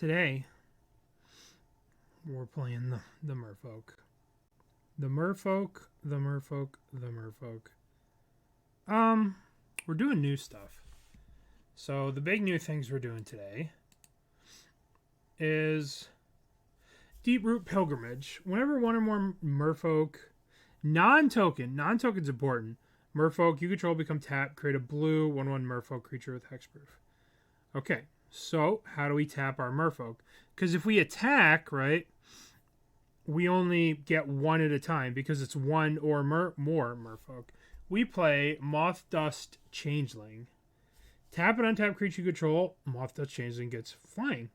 today we're playing the Merfolk. The Merfolk. We're doing new stuff. So the big new things we're doing today is Deeproot Pilgrimage. Whenever one or more Merfolk, non-token's important. Merfolk you control become tapped, create a blue 1/1 Merfolk creature with hexproof. Okay, so how do we tap our Merfolk? Because if we attack, right, we only get one at a time because it's one or more Merfolk. We play Mothdust Changeling. Tap an untapped creature you control, Mothdust Changeling gets flying.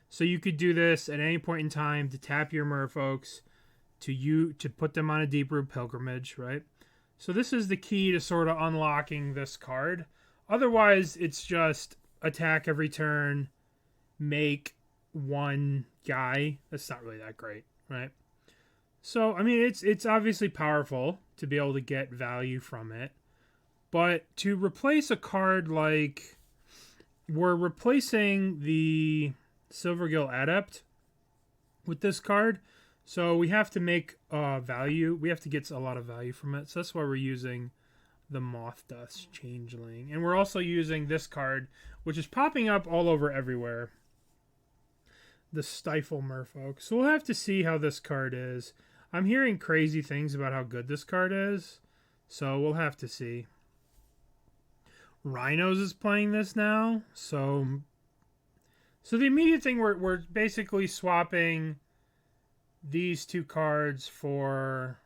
So you could do this at any point in time to tap your Merfolks, to put them on a Deeproot Pilgrimage, right? So this is the key to sort of unlocking this card. Otherwise, it's just attack every turn, make one guy. That's not really that great, right? So, I mean, it's obviously powerful to be able to get value from it. But to replace a card like... We're replacing the Silvergill Adept with this card. So we have to make value. We have to get a lot of value from it. So that's why we're using the Mothdust Changeling. And we're also using this card, which is popping up all over everywhere. The Stifle Merfolk. So we'll have to see how this card is. I'm hearing crazy things about how good this card is. So we'll have to see. Rhinos is playing this now. So the immediate thing, we're basically swapping these two cards for...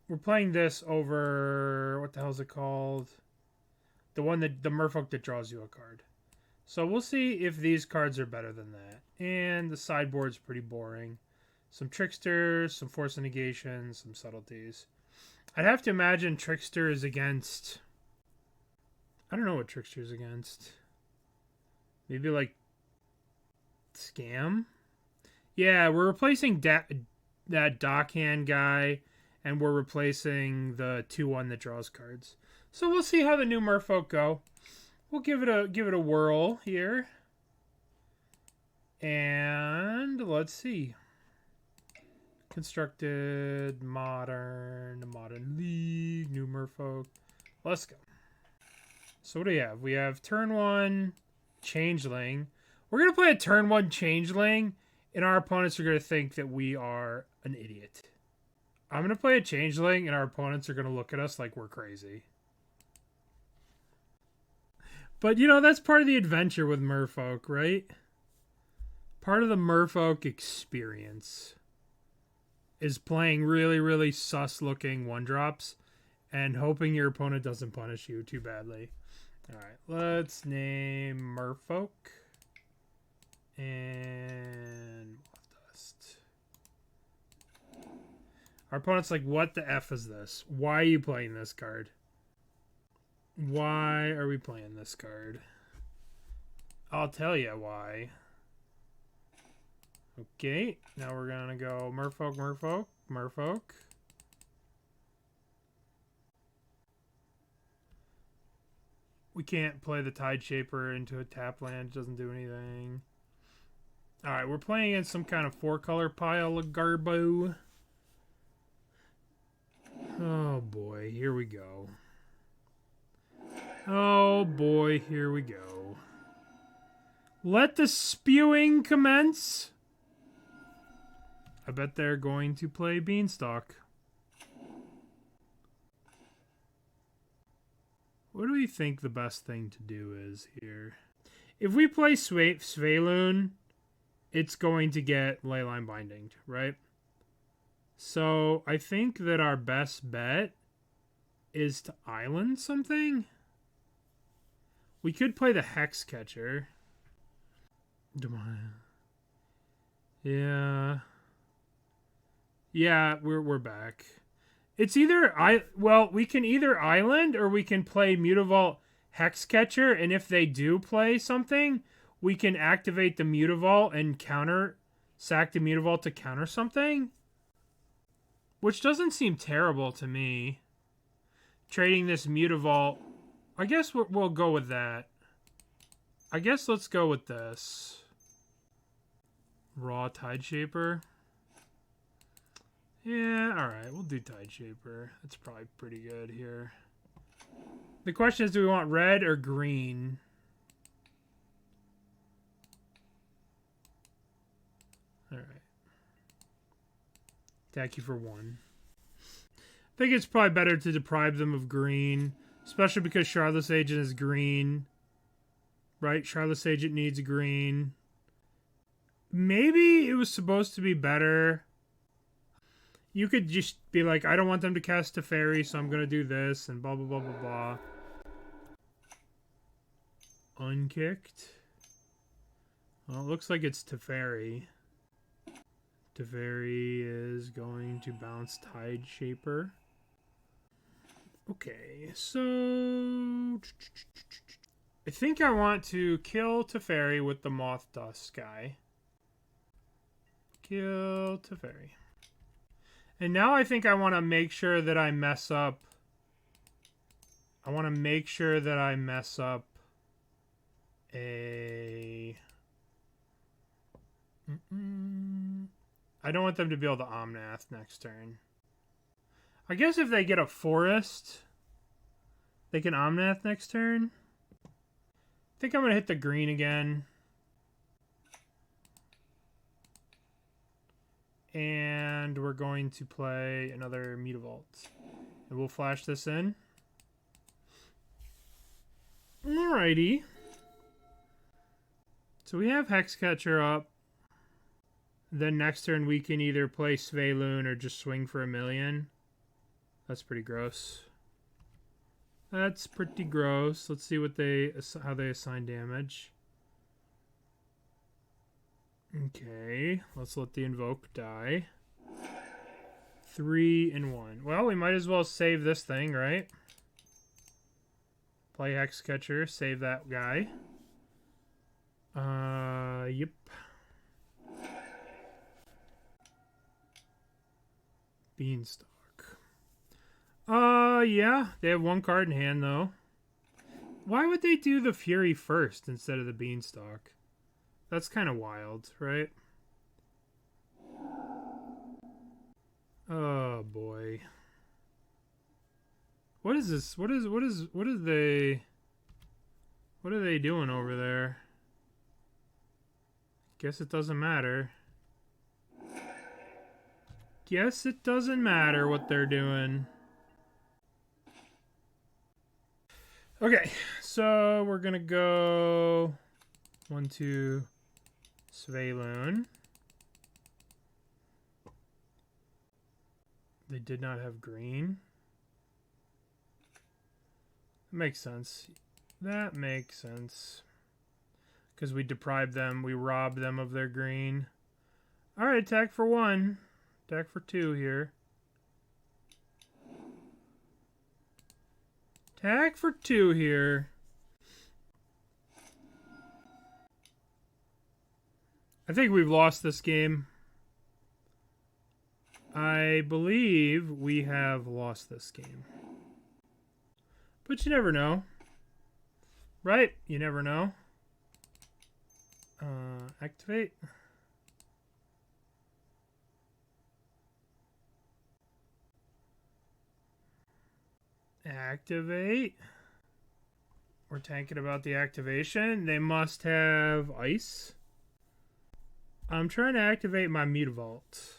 We're playing this over... What the hell is it called? The Merfolk that draws you a card. So we'll see if these cards are better than that. And the sideboard's pretty boring. Some Tricksters, some Force of Negation, some Subtleties. I'd have to imagine Trickster is against... I don't know what Trickster is against. Maybe like... Scam? Yeah, we're replacing that Dockhand guy, and we're replacing the 2/1 that draws cards. So we'll see how the new Merfolk go. We'll give it a whirl here. And let's see. Constructed, modern league, new Merfolk. Let's go. So what do we have? We have turn 1 Changeling. We're going to play a turn 1 Changeling, and our opponents are going to think that we are an idiot. I'm going to play a Changeling, and our opponents are going to look at us like we're crazy. But, you know, that's part of the adventure with Merfolk, right? Part of the Merfolk experience is playing really, really sus-looking 1-drops and hoping your opponent doesn't punish you too badly. All right, let's name Merfolk and Mothdust. Our opponent's like, what the F is this? Why are you playing this card? Why are we playing this card? I'll tell you why. Okay, now we're gonna go Merfolk. We can't play the Tide Shaper into a tap land. It doesn't do anything. Alright, we're playing against some kind of 4-color pile of garbo. Oh boy, here we go. Oh boy, here we go. Let the spewing commence. I bet they're going to play Beanstalk. What do we think the best thing to do is here? If we play Svyelun, it's going to get Leyline Binding, right? So I think that our best bet is to island something. We could play the Hexcatcher. Yeah. Yeah, we're back. It's either we can either island or we can play Mutavault Hexcatcher, and if they do play something, we can activate the Mutavault and sack the Mutavault to counter something. Which doesn't seem terrible to me. Trading this Mutavault, I guess we'll go with that. I guess let's go with this. Raw Tideshaper. Yeah, alright, we'll do Tideshaper. That's probably pretty good here. The question is, do we want red or green? Alright. Attack you for 1. I think it's probably better to deprive them of green, especially because Charlotte's Agent is green. Right? Charlotte's Agent needs green. Maybe it was supposed to be better. You could just be like, I don't want them to cast Teferi, so I'm going to do this, and blah, blah, blah, blah, blah. Unkicked. Well, it looks like it's Teferi. Teferi is going to bounce Tideshaper. Okay, so... I think I want to kill Teferi with the Mothdust guy. Kill Teferi. And now I think I want to make sure that I mess up. I want to make sure that I mess up a... I don't want them to be able to Omnath next turn. I guess if they get a forest, they can Omnath next turn. I think I'm going to hit the green again. And we're going to play another Mutavault. And we'll flash this in. Alrighty. So we have Hexcatcher up. Then next turn we can either play Svyelun or just swing for 1,000,000. That's pretty gross. That's pretty gross. Let's see what how they assign damage. Okay, let's let the Invoke die. 3 and 1. Well, we might as well save this thing, right? Play Hexcatcher, save that guy. Yep. Beanstalk. Yeah, they have 1 card in hand, though. Why would they do the Fury first instead of the Beanstalk? That's kind of wild, right? Oh boy. What is this? What are they doing over there? Guess it doesn't matter. Guess it doesn't matter what they're doing. Okay, so we're gonna go 1, 2, Svyelun. They did not have green. That makes sense. That makes sense. Because we deprived them, we robbed them of their green. Alright, attack for 1. Attack for 2 here. Attack for 2 here. I think we've lost this game. I believe we have lost this game. But you never know. Right? You never know. Activate. Activate. We're tanking about the activation. They must have ice. I'm trying to activate my Mutavault.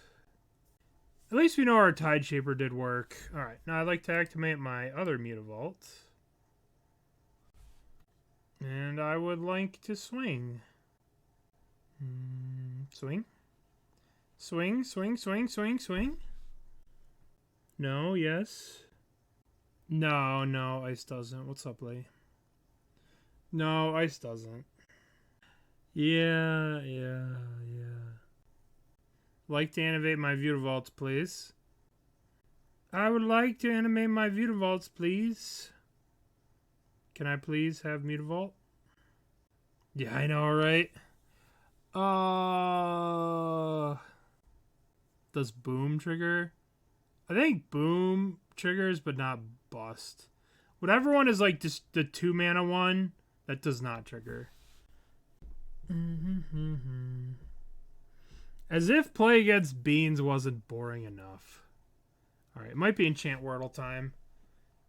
At least we know our Tideshaper did work. Alright, now I'd like to activate my other Mutavault. And I would like to swing. Swing. Swing, swing, swing, swing, swing. No, yes. No, no, ice doesn't. What's up, Lee? No, ice doesn't. Yeah. Like to animate my Mutavaults, please. I would like to animate my Mutavaults, please. Can I please have Mutavault? Yeah, I know, right? Does Boom trigger? I think Boom triggers, but not Bust. Whatever one is like just the 2-mana one, that does not trigger. As if play against beans wasn't boring enough. Alright, it might be Enchant Wordle time.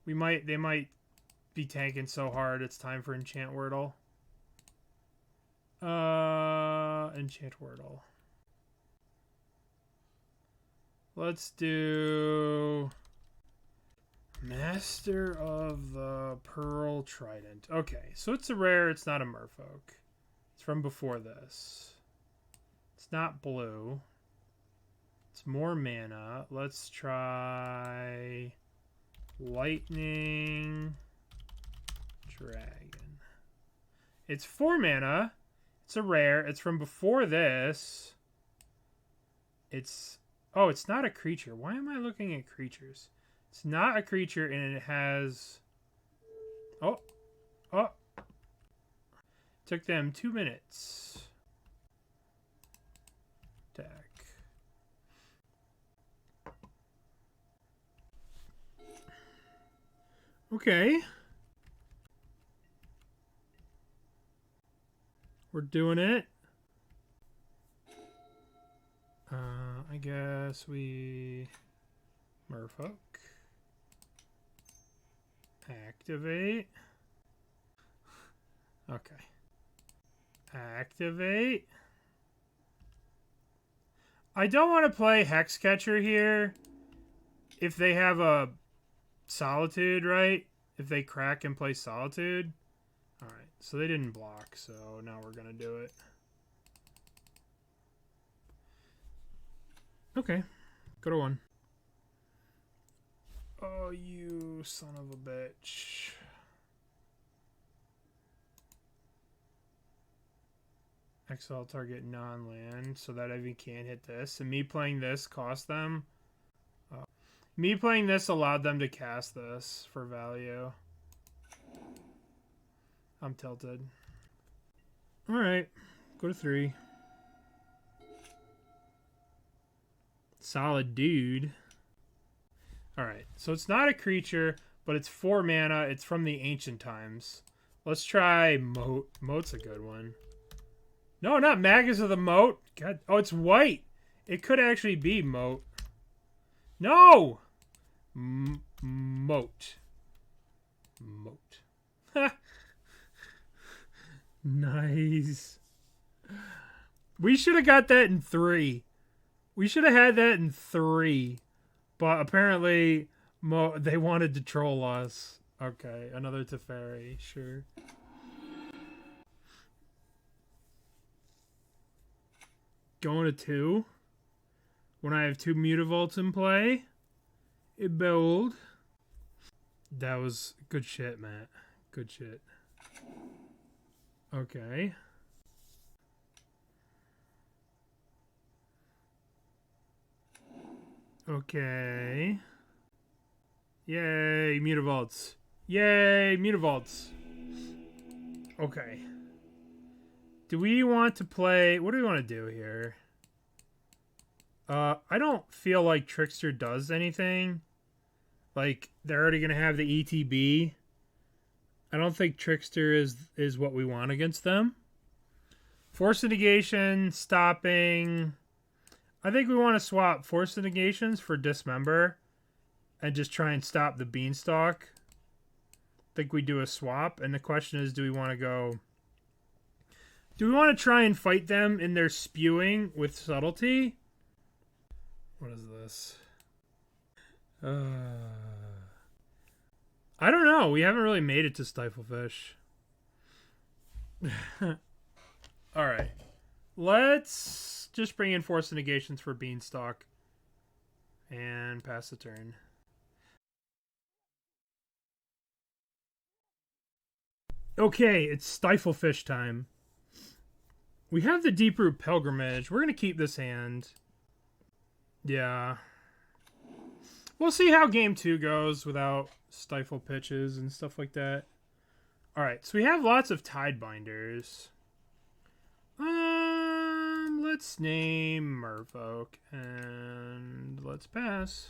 They might be tanking so hard it's time for Enchant Wordle. Enchant Wordle. Let's do Master of the Pearl Trident. Okay, so it's a rare, it's not a Merfolk. It's from before this. It's not blue. It's more mana. Let's try Lightning Dragon. It's 4 mana. It's a rare. It's from before this. It's... Oh, it's not a creature. Why am I looking at creatures? It's not a creature, and it has... Oh. Oh. Took them 2 minutes. Deck. Okay. We're doing it. I guess we... Merfolk. Activate. Okay. Activate. I don't want to play Hexcatcher here if they have a Solitude, right? If they crack and play Solitude. Alright, so they didn't block, so now we're going to do it. Okay, go to 1. Oh, you son of a bitch. Exile target non-land so that I can't hit this. And me playing this cost them. Me playing this allowed them to cast this for value. I'm tilted. Alright, go to 3. Solid dude. Alright, so it's not a creature, but it's 4 mana. It's from the ancient times. Let's try Moat. Moat's a good one. No, not Magus of the Moat. God. Oh, it's white. It could actually be Moat. No! Moat. Moat. Nice. We should have got that in 3. We should have had that in 3. But apparently, they wanted to troll us. Okay, another Teferi, sure. Going to 2. When I have 2 Mutavaults in play. It bold. That was good shit, Matt. Good shit. Okay. Okay. Yay, Mutavaults. Yay, Mutavaults. Okay. Do we want to play... What do we want to do here? I don't feel like Trickster does anything. Like, they're already going to have the ETB. I don't think Trickster is what we want against them. Force of Negation, stopping... I think we want to swap Force of Negations for Dismember and just try and stop the Beanstalk. I think we do a swap, and the question is, do we want to go... Do we want to try and fight them in their spewing with Subtlety? What is this? I don't know. We haven't really made it to Stiflefish. Alright. Let's just bring in Force of Negations for Beanstalk. And pass the turn. Okay, it's Stiflefish time. We have the Deeproot Pilgrimage. We're going to keep this hand. Yeah. We'll see how game 2 goes without Stifle pitches and stuff like that. Alright, so we have lots of Tidebinders. Let's name Merfolk. And let's pass.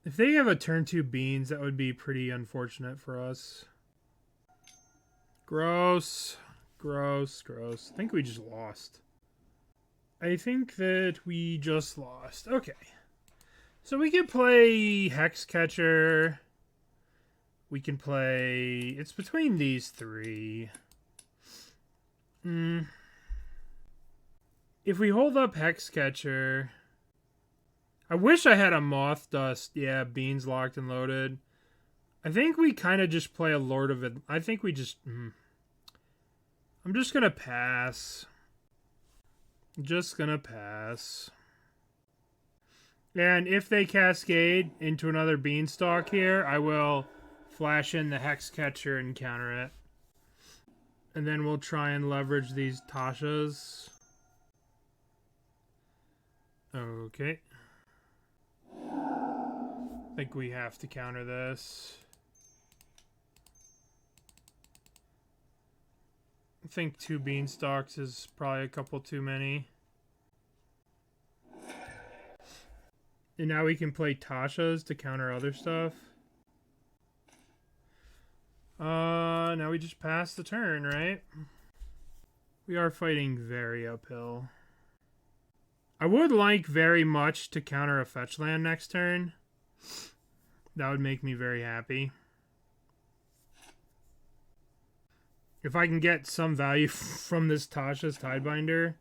If they have a turn 2 beans, that would be pretty unfortunate for us. Gross. Gross. I think we just lost. I think that we just lost. Okay. So we can play Hexcatcher. We can play... It's between these three. If we hold up Hexcatcher... I wish I had a Mothdust. Yeah, Beans locked and loaded. I think we kind of just play a Lord of Atlantis. I think we just... I'm just going to pass. Just going to pass. And if they cascade into another Beanstalk here, I will flash in the Hexcatcher and counter it. And then we'll try and leverage these Tashas. Okay. I think we have to counter this. I think 2 Beanstalks is probably a couple too many. And now we can play Tashas to counter other stuff. Now we just pass the turn, right? We are fighting very uphill. I would like very much to counter a fetch land next turn. That would make me very happy. If I can get some value from this Tasha's Tidebinder.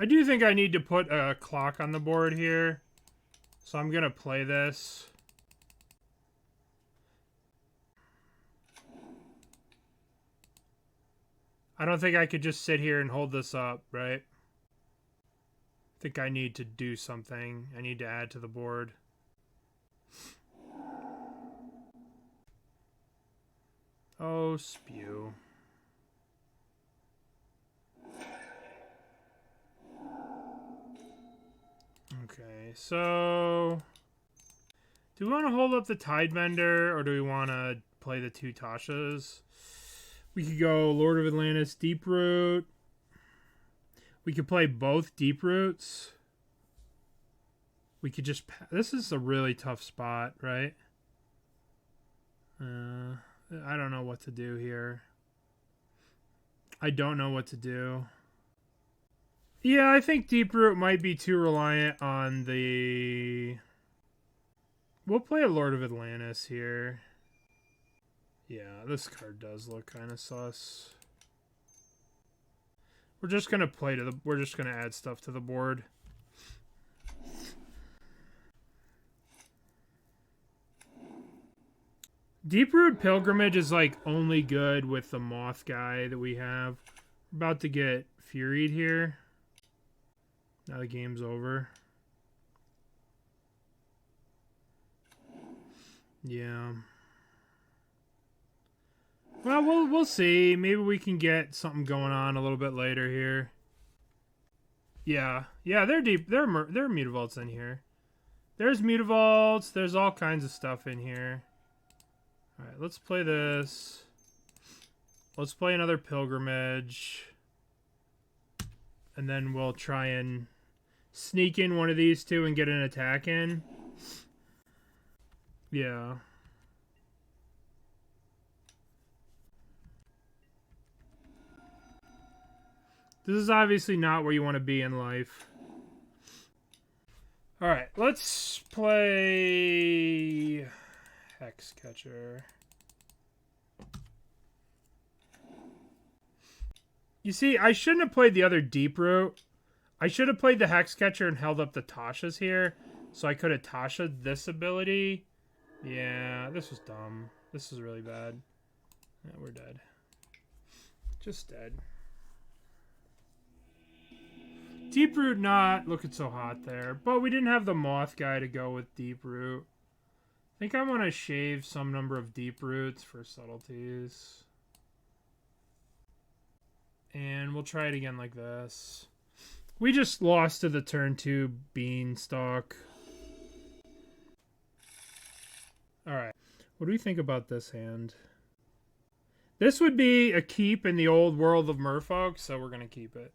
I do think I need to put a clock on the board here. So I'm going to play this. I don't think I could just sit here and hold this up, right? I think I need to do something. I need to add to the board. Oh, spew. Okay, so... Do we want to hold up the Tidebinder, or do we want to play the 2 Tashas? We could go Lord of Atlantis, Deeproot. We could play both Deeproots. We could just... This is a really tough spot, right? I don't know what to do here. I don't know what to do. Yeah, I think Deeproot might be too reliant on the... We'll play a Lord of Atlantis here. Yeah, this card does look kind of sus. We're just gonna play to the... We're just gonna add stuff to the board. Deeproot Pilgrimage is like only good with the Moth guy that we have. We're about to get Furied here. Now the game's over. Yeah. Well, we'll see. Maybe we can get something going on a little bit later here. Yeah, they're deep. There are Mutavaults in here. There's Mutavaults. There's all kinds of stuff in here. All right, let's play this. Let's play another Pilgrimage. And then we'll try and sneak in one of these two and get an attack in. Yeah. This is obviously not where you want to be in life. Alright, let's play Hexcatcher. You see, I shouldn't have played the other Deeproot. I should have played the Hexcatcher and held up the Tashas here, so I could have Tasha'd this ability. Yeah, this was dumb. This is really bad. Yeah, we're dead. Just dead. Deeproot not looking so hot there, but we didn't have the Moth guy to go with Deeproot. I think I want to shave some number of Deeproots for subtleties. And we'll try it again like this. We just lost to the turn 2 Beanstalk. Alright. What do we think about this hand? This would be a keep in the old world of Merfolk, so we're going to keep it.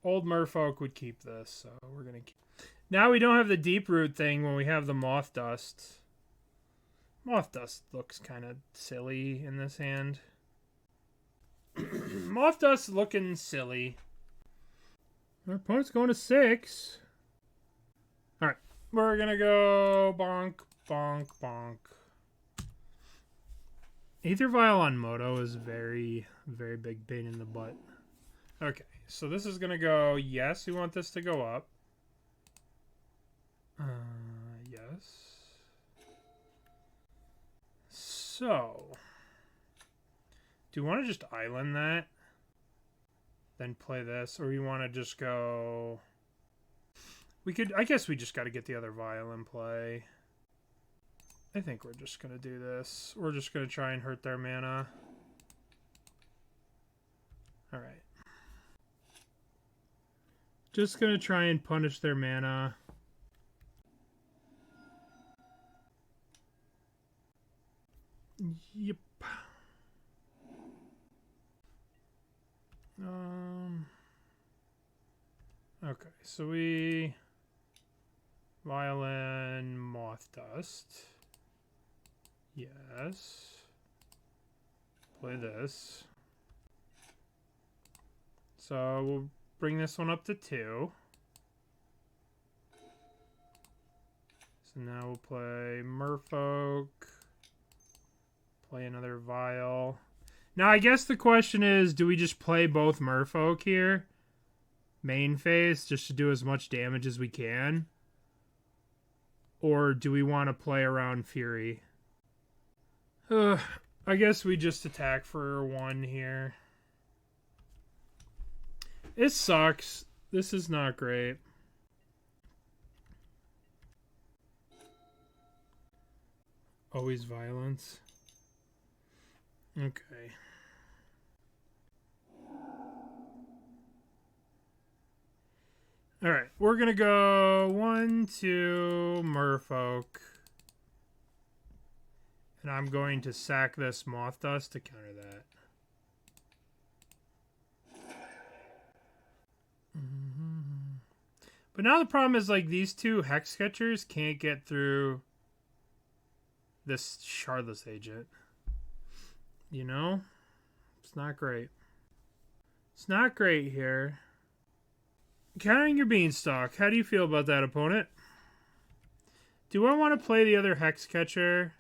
Old Merfolk would keep this, so we're going to keep... Now we don't have the Deeproot thing when we have the Mothdust. Mothdust looks kind of silly in this hand. Mothdust looking silly. Our opponent's going to 6. Alright. We're going to go bonk, bonk, bonk. Aether Vial on Moto is very, very big pain in the butt. Okay. So this is going to go, yes, we want this to go up. Yes. So, do you want to just island that? Then play this? Or you want to just go... We could... I guess we just got to get the other vial in play. I think we're just going to do this. We're just going to try and hurt their mana. Alright. Just going to try and punish their mana. Yep. Okay, so we Violin Mothdust. Yes. Play this. So we'll bring this one up to 2. So now we'll play Merfolk. Play another Vial. Now, I guess the question is, do we just play both Merfolk here? Main phase, just to do as much damage as we can? Or do we want to play around Fury? I guess we just attack for 1 here. It sucks. This is not great. Always violence. Okay. Alright, we're gonna go 1, 2, Merfolk. And I'm going to sack this Mothdust to counter that. But now the problem is, like, these 2 Hexcatchers can't get through this Shardless Agent. You know? It's not great. It's not great here. Countering your Beanstalk. How do you feel about that, opponent? Do I want to play the other Hexcatcher?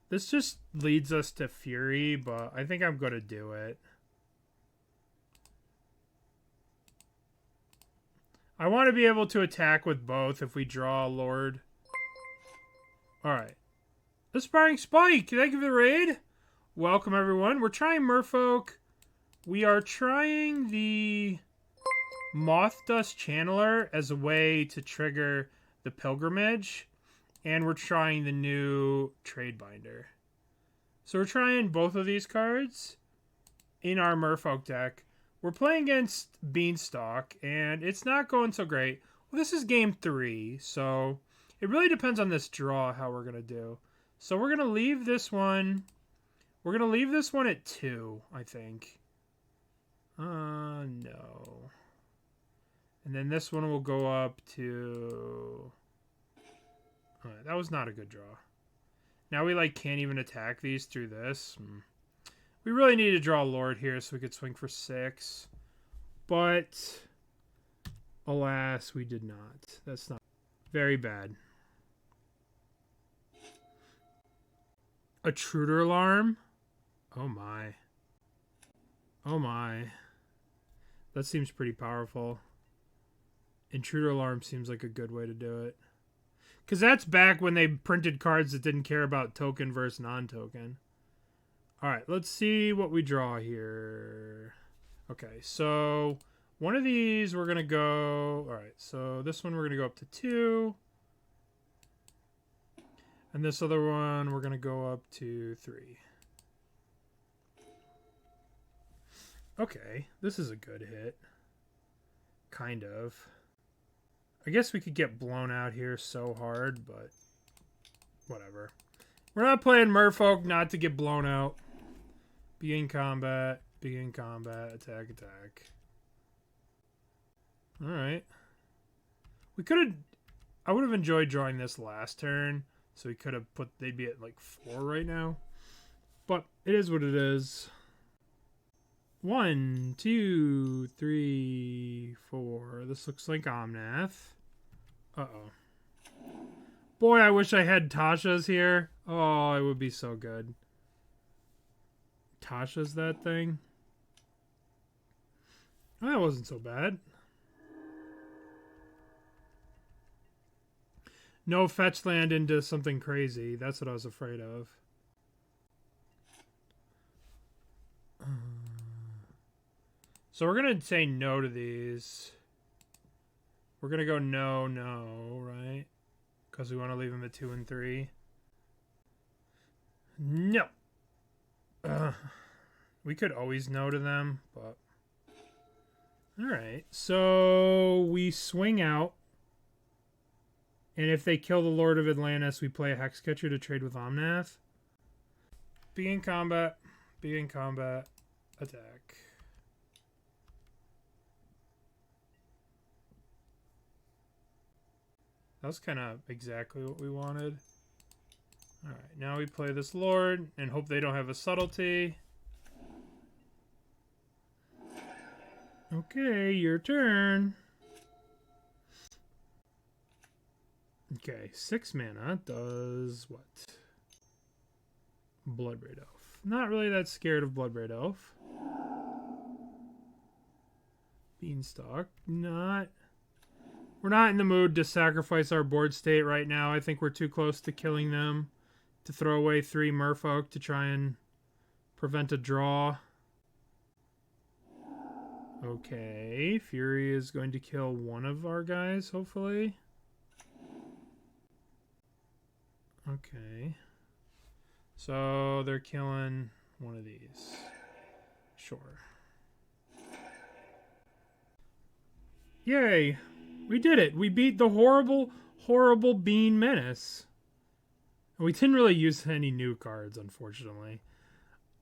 This just leads us to Fury, but I think I'm going to do it. I want to be able to attack with both if we draw a Lord. Alright. Aspiring Spike, thank you for the raid. Welcome, everyone. We're trying Merfolk. We are trying the Mothdust Channeler as a way to trigger the Pilgrimage. And we're trying the new Tidebinder. So we're trying both of these cards in our Merfolk deck. We're playing against Beanstalk, and it's not going so great. Well, this is game 3, so it really depends on this draw how we're going to do. So we're going to leave this one. We're going to leave this one at 2, I think. No. And then this one will go up to... Alright, that was not a good draw. Now we, like, can't even attack these through this. We really need to draw a Lord here so we could swing for 6. But, alas, we did not. That's not... Very bad. Intruder Alarm? Oh my. Oh my. That seems pretty powerful. Intruder Alarm seems like a good way to do it. Because that's back when they printed cards that didn't care about token versus non-token. Alright, let's see what we draw here. Okay, so one of these we're going to go... Alright, so this one we're going to go up to 2. And this other one we're going to go up to 3. Okay, this is a good hit. Kind of. I guess we could get blown out here so hard, but whatever. We're not playing Merfolk not to get blown out. Begin combat, attack, attack. Alright. We could have... I would have enjoyed drawing this last turn, so we could have put... They'd be at like 4 right now. But it is what it is. 1, 2, 3, 4. This looks like Omnath. Uh-oh. Boy, I wish I had Tasha's here. Oh, it would be so good. Tasha's that thing? Oh, that wasn't so bad. No fetch land into something crazy. That's what I was afraid of. So we're going to say no to these. We're going to go no, no, right? Because we want to leave them at 2 and 3. No. We could always no to them, but... Alright, so we swing out. And if they kill the Lord of Atlantis, we play a Hexcatcher to trade with Omnath. Be in combat. Be in combat. Attack. That was kind of exactly what we wanted. Alright, now we play this Lord and hope they don't have a Subtlety. Okay, your turn. Okay, 6 mana does what? Bloodbraid Elf. Not really that scared of Bloodbraid Elf. Beanstalk. Not. We're not in the mood to sacrifice our board state right now. I think we're too close to killing them to throw away 3 Merfolk to try and prevent a draw. Okay, Fury is going to kill one of our guys, hopefully. Okay. So they're killing one of these. Sure. Yay! We did it! We beat the horrible, horrible Bean Menace. And we didn't really use any new cards, unfortunately.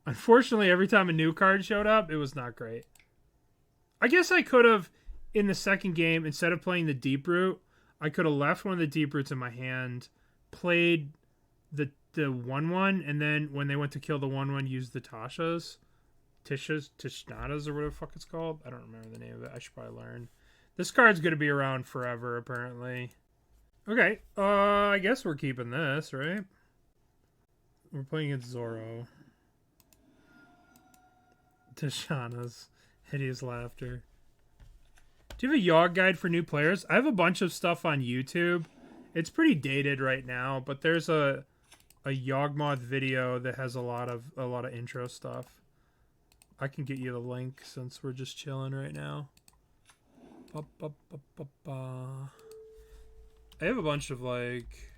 Unfortunately, every time a new card showed up, it was not great. I guess I could have, in the second game, instead of playing the Deeproot, I could have left one of the Deeproots in my hand, played the 1/1, and then when they went to kill the 1/1, used the Tishana's, or whatever the fuck it's called. I don't remember the name of it. I should probably learn. This card's going to be around forever, apparently. Okay, I guess we're keeping this, right? We're playing against Zoro. Tishana's hideous laughter. Do you have a Yogg guide for new players? I have a bunch of stuff on YouTube. It's pretty dated right now, but there's a Yawgmoth video that has a lot of intro stuff. I can get you the link since we're just chilling right now. I have a bunch of like...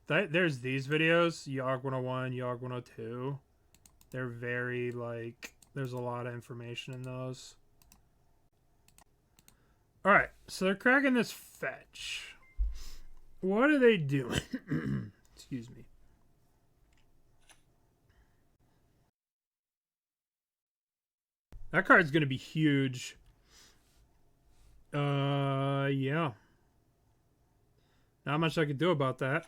There's these videos, Yogg 101, Yogg 102. They're very like... There's a lot of information in those. Alright, so they're cracking this fetch. What are they doing? Excuse me. That card's going to be huge. Yeah. Not much I can do about that.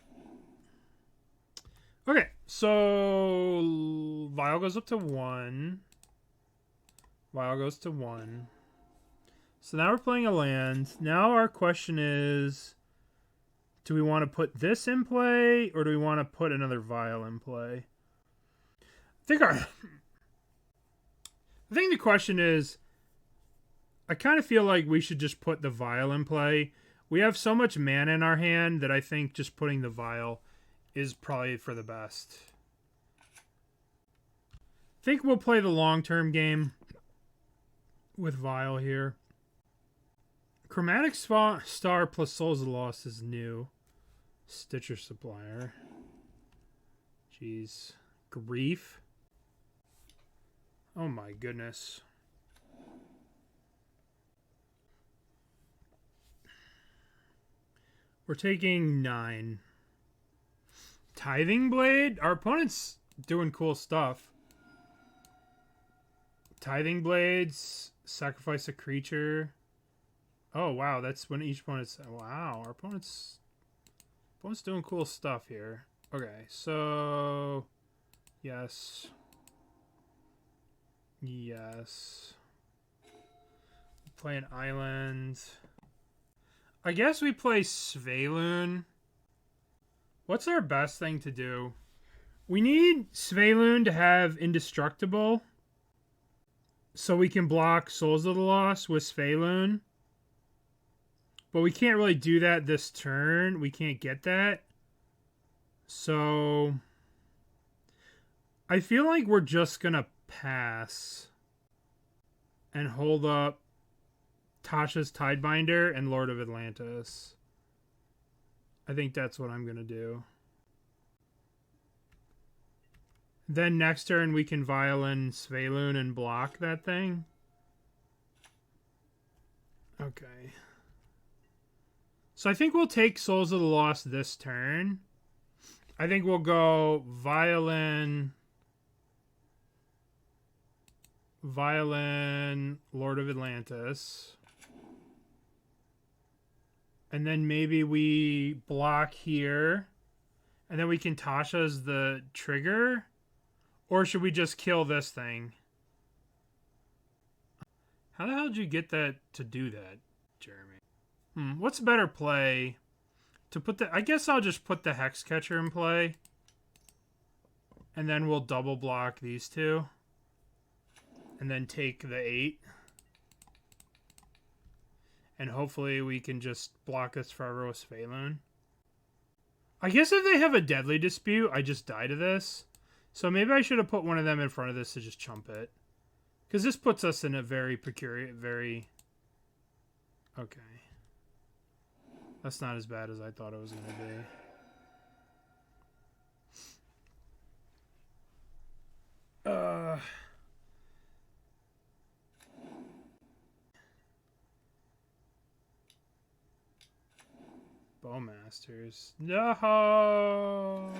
Okay, so Vial goes up to 1. Vial goes to 1. So now we're playing a land. Now our question is, do we want to put this in play, or do we want to put another Vial in play? I think the question is, I kind of feel like we should just put the Vial in play. We have so much mana in our hand that I think just putting the Vial is probably for the best. I think we'll play the long-term game with Vial here. Chromatic Star plus Souls of the Lost is new. Stitcher Supplier. Jeez. Grief. Oh my goodness. We're taking 9. Tithing Blade? Our opponent's doing cool stuff. Tithing Blades Sacrifice a creature. Oh, wow. That's when each opponent's... Wow. Our opponent's doing cool stuff here. Okay, so... Yes. Yes. Play an island. I guess we play Svyelun. What's our best thing to do? We need Svyelun to have Indestructible, so we can block Souls of the Lost with Svyelun. But we can't really do that this turn. We can't get that. So I feel like we're just going to pass and hold up Tasha's Tidebinder and Lord of Atlantis. I think that's what I'm going to do. Then next turn we can Violin Svyelun and block that thing. Okay. So I think we'll take Souls of the Lost this turn. I think we'll go Violin, Lord of Atlantis. And then maybe we block here. And then we can Tasha's the trigger. Or should we just kill this thing? How the hell did you get that to do that, Jeremy? What's a better play? To put the... I guess I'll just put the Hexcatcher in play. And then we'll double block these two. And then take the 8. And hopefully we can just block this forever with Svyelun. I guess if they have a Deadly Dispute, I just die to this. So maybe I should have put one of them in front of this to just chump it. Because this puts us in a very peculiar... Okay. That's not as bad as I thought it was going to be. Bowmasters. No!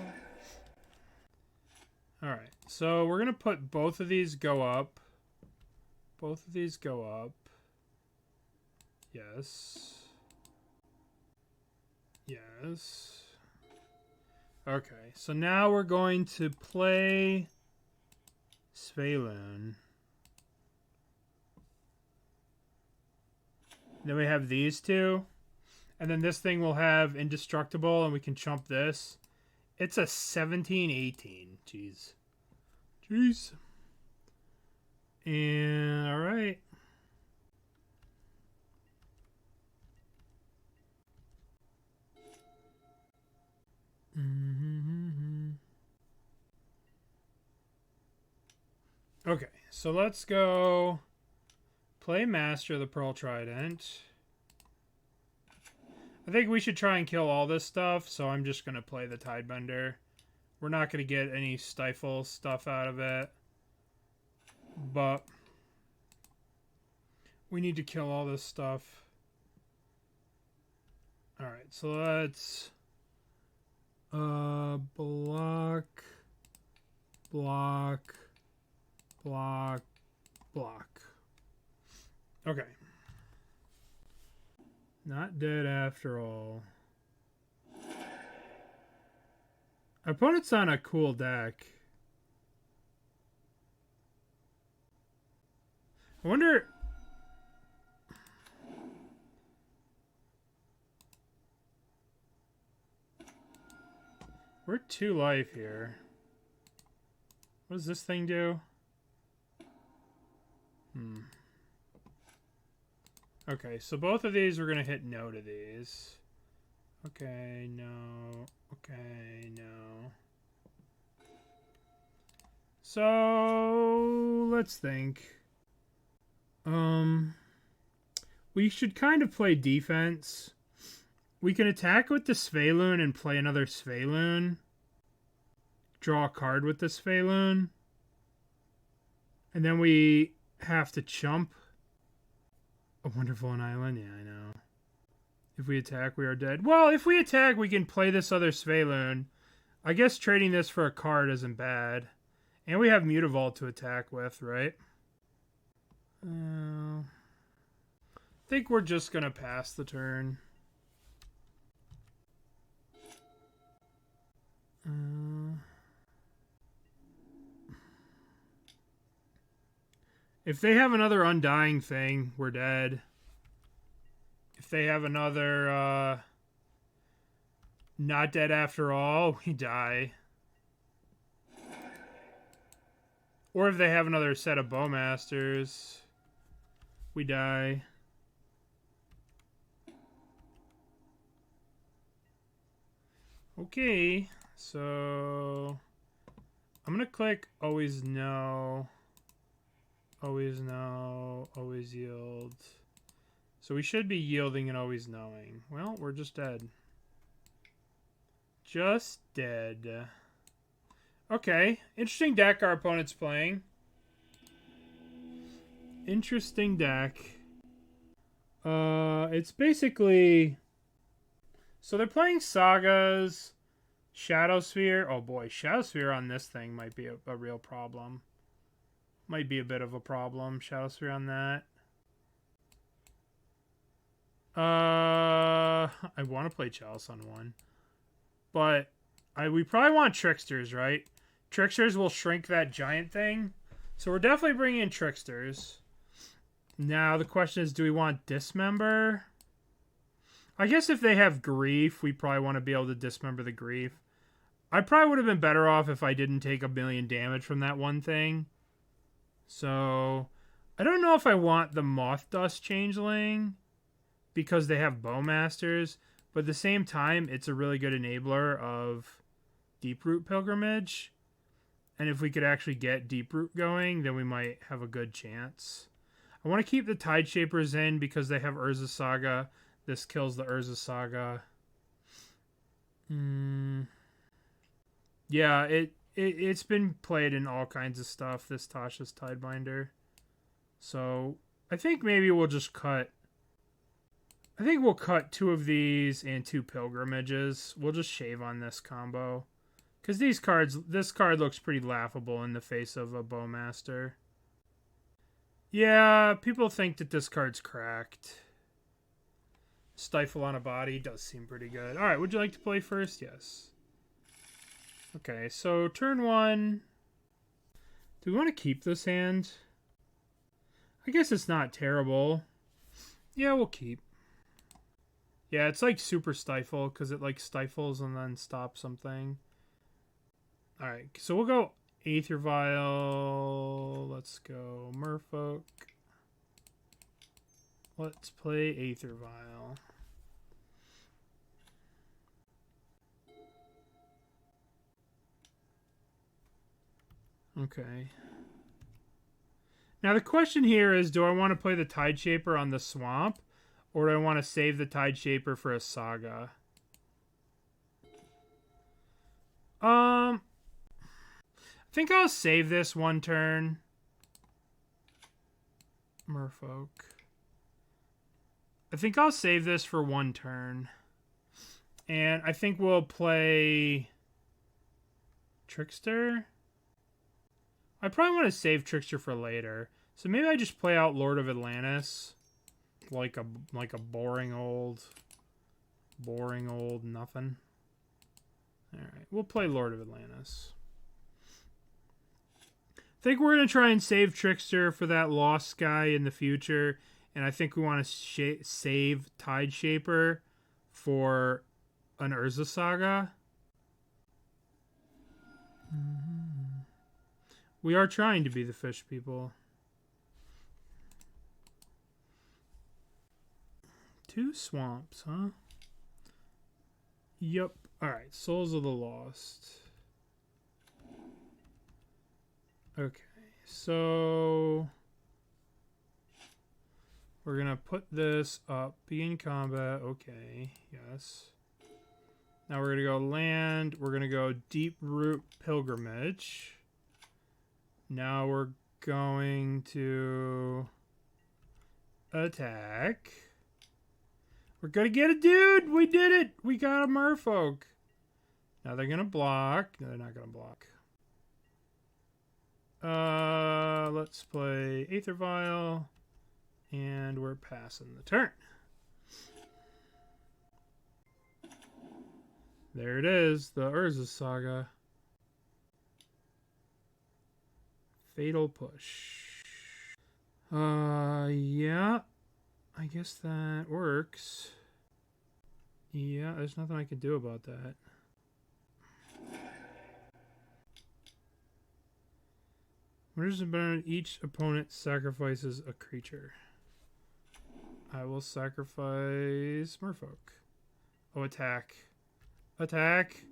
Alright, so we're going to put both of these go up. Both of these go up. Yes. Yes. Okay, so now we're going to play Svyelun. Then we have these two. And then this thing will have Indestructible, and we can chump this. It's a 17-18. Jeez. Jeez. And, alright. Okay, so let's go play Master of the Pearl Trident. I think we should try and kill all this stuff, so I'm just going to play the Tidebinder. We're not going to get any Stifle stuff out of it. But we need to kill all this stuff. Alright, so let's block, block, block, block. Okay. Not dead after all. Opponent's on a cool deck. I wonder... We're 2 life here. What does this thing do? Okay, so both of these we're going to hit no to these. Okay, no. Okay, no. So, let's think. We should kind of play defense. We can attack with the Svyelun and play another Svyelun. Draw a card with the Svyelun. And then we have to chump. A Wonderful an Island? Yeah, I know. If we attack, we are dead. Well, if we attack, we can play this other Svyelun. I guess trading this for a card isn't bad. And we have Mutavault to attack with, right? I think we're just going to pass the turn. If they have another Undying thing, we're dead. If they have another Not Dead After All, we die. Or if they have another set of Bowmasters, we die. Okay, so I'm going to click Always No. Always No, always yield. So we should be yielding and always knowing. Well, we're just dead. Just dead. Okay, interesting deck our opponent's playing. Interesting deck. It's basically... So they're playing Sagas, Shadowsphere. Oh boy, Shadowsphere on this thing might be a real problem. Might be a bit of a problem. Shadowsphere on that. I want to play Chalice on one. But we probably want Tricksters, right? Tricksters will shrink that giant thing. So we're definitely bringing in Tricksters. Now the question is, do we want Dismember? I guess if they have Grief, we probably want to be able to Dismember the Grief. I probably would have been better off if I didn't take 1,000,000 damage from that one thing. So, I don't know if I want the Mothdust Changeling because they have Bowmasters, but at the same time, it's a really good enabler of Deeproot Pilgrimage. And if we could actually get Deeproot going, then we might have a good chance. I want to keep the Tideshapers in because they have Urza Saga. This kills the Urza Saga. Yeah, it's been played in all kinds of stuff, this Tasha's Tidebinder. So, I think maybe we'll just cut... I think we'll cut 2 of these and 2 Pilgrimages. We'll just shave on this combo. Because this card looks pretty laughable in the face of a Bowmaster. Yeah, people think that this card's cracked. Stifle on a Body does seem pretty good. Alright, would you like to play first? Yes. Okay, so turn 1. Do we want to keep this hand? I guess it's not terrible. Yeah, we'll keep. Yeah, it's like super stifle because it like stifles and then stops something. Alright, so we'll go Aether Vial. Let's go Merfolk. Let's play Aether Vial. Okay. Now the question here is, do I want to play the Tideshaper on the Swamp, or do I want to save the Tideshaper for a Saga? I think I'll save this one turn. Merfolk. I think I'll save this for one turn. And I think we'll play Trickster. I probably want to save Trickster for later. So maybe I just play out Lord of Atlantis. Like a boring old nothing. Alright, we'll play Lord of Atlantis. I think we're going to try and save Trickster for that lost guy in the future. And I think we want to save Tideshaper for an Urza Saga. We are trying to be the fish people. 2 swamps, huh? Yep. Alright, Souls of the Lost. Okay, so we're gonna put this up. Begin combat. Okay, yes. Now we're gonna go land. We're gonna go Deeproot Pilgrimage. Now we're going to attack. We're gonna get a dude. We did it. We got a Merfolk. Now they're gonna block. No, they're not gonna block. Let's play Aether Vial, and we're passing the turn. There it is, the Urza Saga. Fatal Push. Yeah. I guess that works. Yeah, there's nothing I can do about that. What is it? Each opponent sacrifices a creature. I will sacrifice Merfolk. Oh, attack. Attack!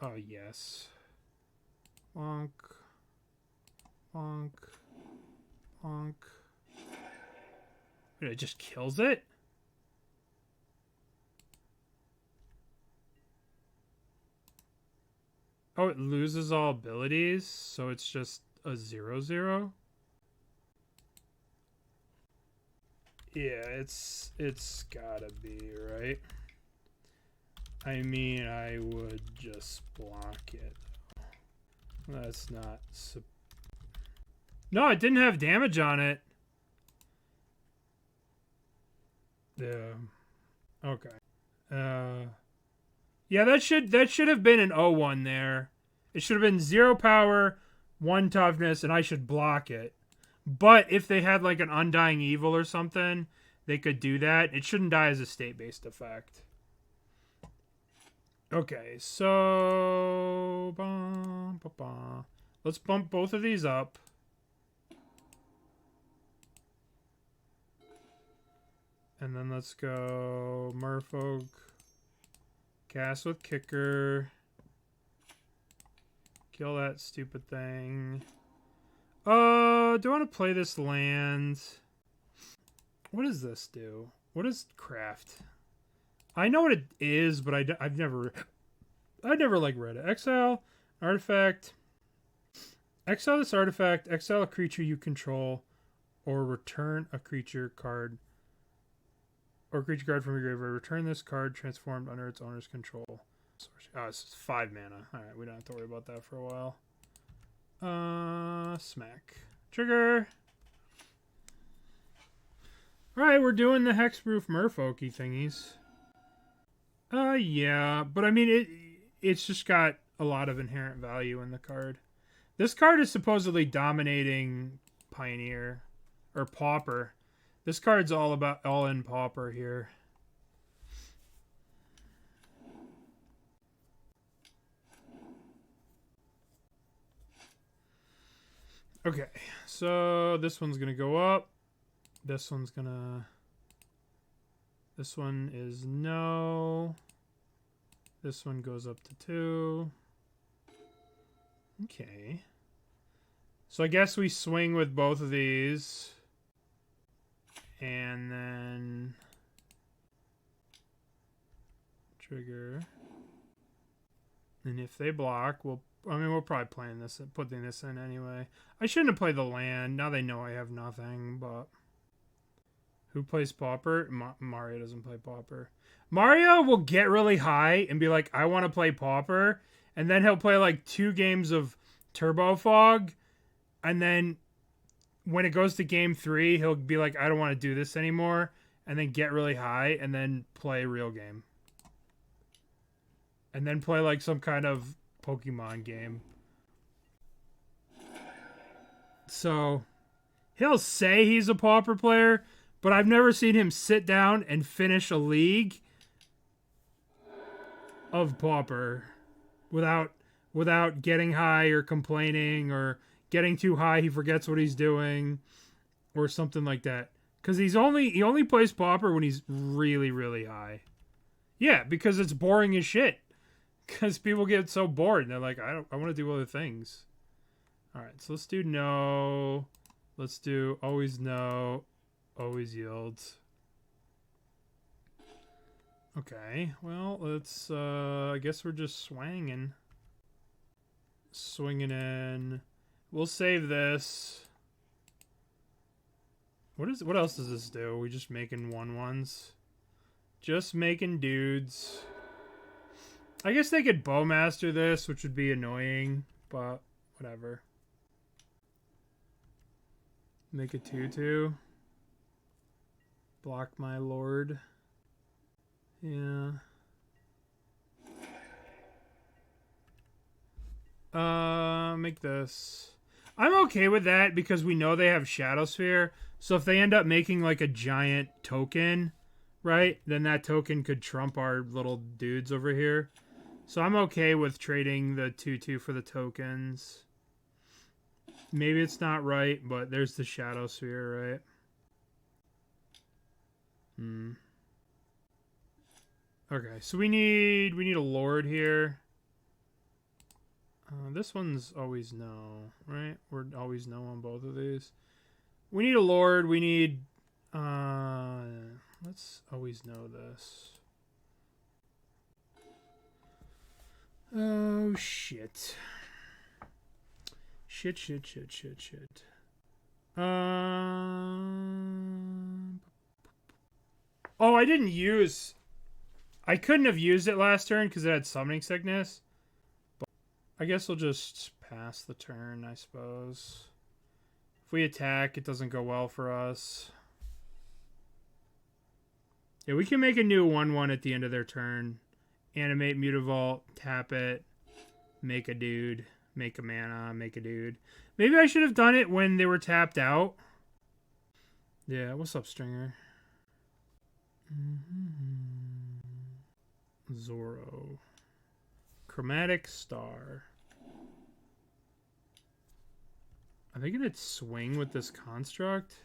Oh, yes. Bonk. Bonk. Bonk. Wait, it just kills it? Oh, it loses all abilities, so it's just a 0/0? Yeah, it's gotta be, right? I mean, I would just block it. That's not... No, it didn't have damage on it. Yeah. Okay. Yeah, that should have been an 0/1 there. It should have been 0 power, 1 toughness, and I should block it. But if they had like an Undying Evil or something, they could do that. It shouldn't die as a state-based effect. Okay, so... Let's bump both of these up. And then let's go Merfolk. Cast with Kicker. Kill that stupid thing. Do I want to play this land? What does this do? What is craft? I know what it is, but I've never like read it. Exile artifact. Exile this artifact. Exile a creature you control, or return a creature card. Or creature card from your graveyard. Return this card transformed under its owner's control. Oh, it's 5 mana. Alright, we don't have to worry about that for a while. Smack. Trigger. Alright, we're doing the hexproof merfolky thingies. Yeah, but I mean, it's just got a lot of inherent value in the card. This card is supposedly dominating Pioneer. Or Pauper. This card's all in Pauper here. Okay, so this one's gonna go up. This one's gonna... This one is no. This one goes up to 2. Okay. So I guess we swing with both of these. And then... Trigger. And if they block, we'll probably playing this, putting this in anyway. I shouldn't have played the land. Now they know I have nothing, but... Who plays Pauper? Mario doesn't play Pauper. Mario will get really high and be like, I want to play Pauper. And then he'll play like 2 games of Turbo Fog. And then when it goes to game 3, he'll be like, I don't want to do this anymore. And then get really high and then play a real game. And then play like some kind of Pokemon game. So he'll say he's a Pauper player, but I've never seen him sit down and finish a league of Pauper without getting high or complaining or getting too high. He forgets what he's doing or something like that. Because he only plays Pauper when he's really, really high. Yeah, because it's boring as shit. Because people get so bored and they're like, I want to do other things. All right, so let's do no. Let's do always no. Always yields. Okay, well, let's, I guess we're just swinging. Swinging in. We'll save this. What else does this do? We just making 1/1s? Just making dudes. I guess they could Bowmaster this, which would be annoying, but whatever. Make a 2/2. Block my Lord. Yeah. Make this. I'm okay with that because we know they have Shadow Sphere. So if they end up making like a giant token, right, then that token could trump our little dudes over here. So I'm okay with trading the 2/2 for the tokens. Maybe it's not right, but there's the Shadow Sphere, right? Okay, so we need a Lord here. This one's always no, right? We're always no on both of these. We need a Lord. We need... let's always know this. Oh, shit. Shit. Oh, I didn't use... I couldn't have used it last turn because it had Summoning Sickness. But I guess we'll just pass the turn, I suppose. If we attack, it doesn't go well for us. Yeah, we can make a new 1/1 at the end of their turn. Animate Mutavault, tap it, make a dude, make a mana, make a dude. Maybe I should have done it when they were tapped out. Yeah, what's up, Stringer? Zoro. Chromatic Star. Are they going to swing with this construct?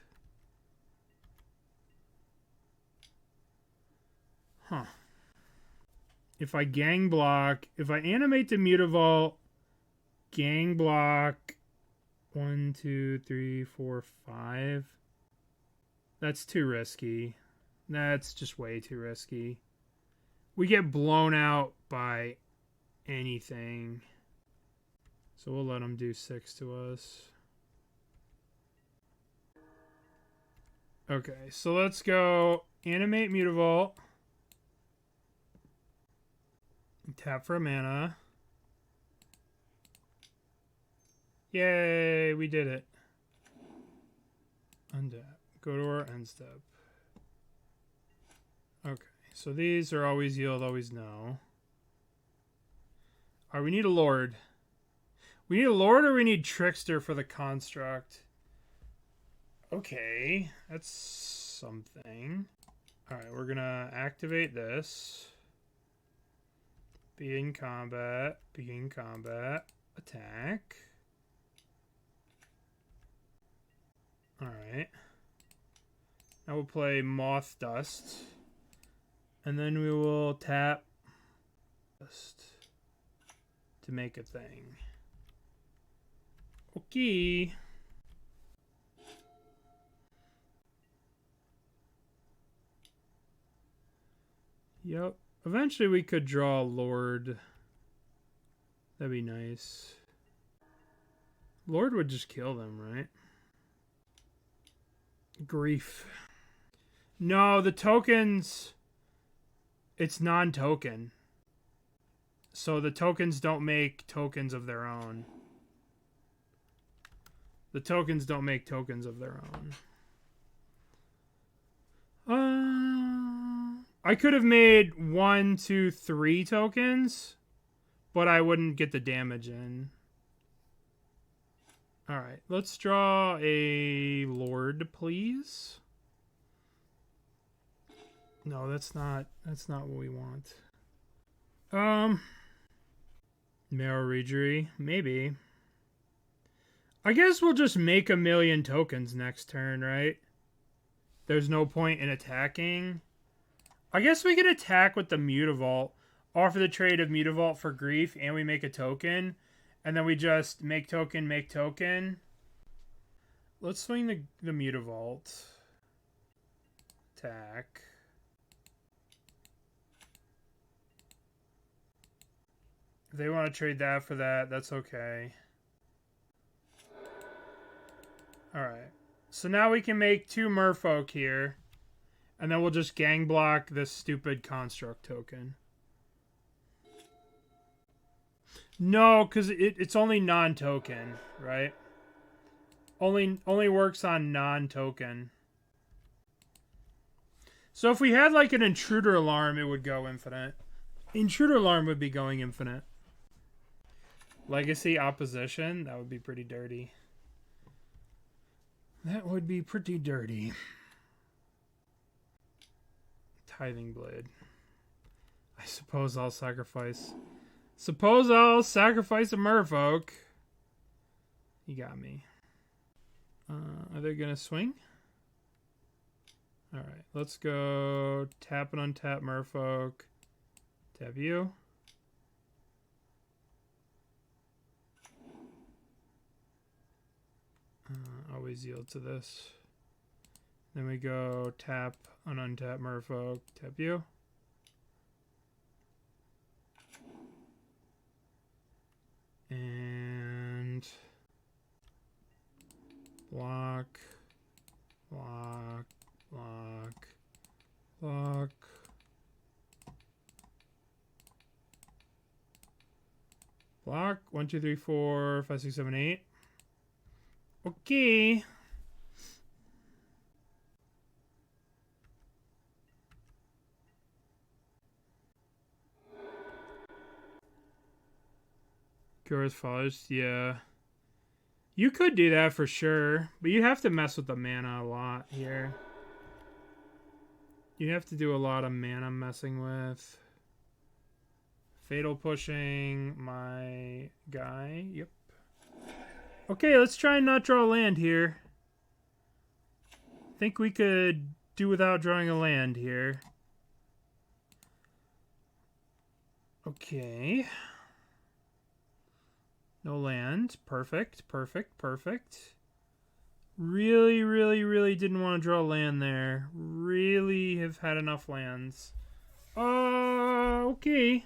Huh. If I gang block, if I animate the Mutavault, gang block 1, 2, 3, 4, 5. That's too risky. That's just way too risky. We get blown out by anything. So we'll let them do 6 to us. Okay, so let's go animate Mutavault. Tap for a mana. Yay, we did it. Untap. Go to our end step. Okay, so these are always yield, always no. Alright, we need a Lord. We need a Lord or we need Trickster for the construct? Okay, that's something. Alright, we're gonna activate this. Begin combat, attack. Alright. Now we'll play Mothdust. And then we will tap to make a thing. Okay. Yep. Eventually we could draw a Lord. That'd be nice. Lord would just kill them, right? Grief. No, the tokens... It's non-token. So the tokens don't make tokens of their own. The tokens don't make tokens of their own. I could have made 1, 2, 3 tokens, but I wouldn't get the damage in. Alright, let's draw a Lord, please. No, that's not what we want. Marrow Regery, maybe. I guess we'll just make 1,000,000 tokens next turn, right? There's no point in attacking. I guess we can attack with the Mutavault. Offer the trade of Mutavault for Grief, and we make a token. And then we just make token, make token. Let's swing the Mutavault. Attack. If they want to trade that for that, that's okay. Alright. So now we can make 2 Merfolk here. And then we'll just gang block this stupid construct token. No, because it's only non-token, right? Only works on non-token. So if we had like an intruder alarm, it would go infinite. Intruder alarm would be going infinite. Legacy opposition, that would be pretty dirty. That would be pretty dirty. Tithing Blade. I suppose I'll sacrifice. Suppose I'll sacrifice a Merfolk. You got me. Are they gonna swing? Alright, let's go tap and untap Merfolk. Tap you. Always yield to this. Then we go tap and untap Merfolk. Tap you. And block, block, block, block. Block. 1, 2, 3, 4, 5, 6, 7, 8. Okay. Cures Fathers, yeah. You could do that for sure, but you have to mess with the mana a lot here. You have to do a lot of mana messing with. Fatal pushing my guy. Yep. Okay, let's try and not draw land here. Think we could do without drawing a land here. Okay. No land. Perfect, perfect, perfect. Really, really, really didn't want to draw land there. Really have had enough lands. Okay.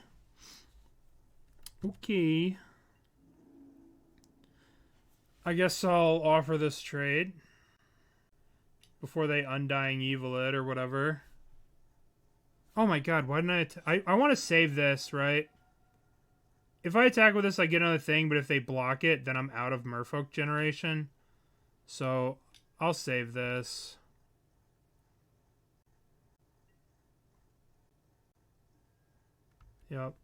Okay. I guess I'll offer this trade before they Undying Evil it or whatever. Oh my god, why didn't I want to save this, right? If I attack with this, I get another thing, but if they block it, then I'm out of Merfolk generation. So, I'll save this. Yep.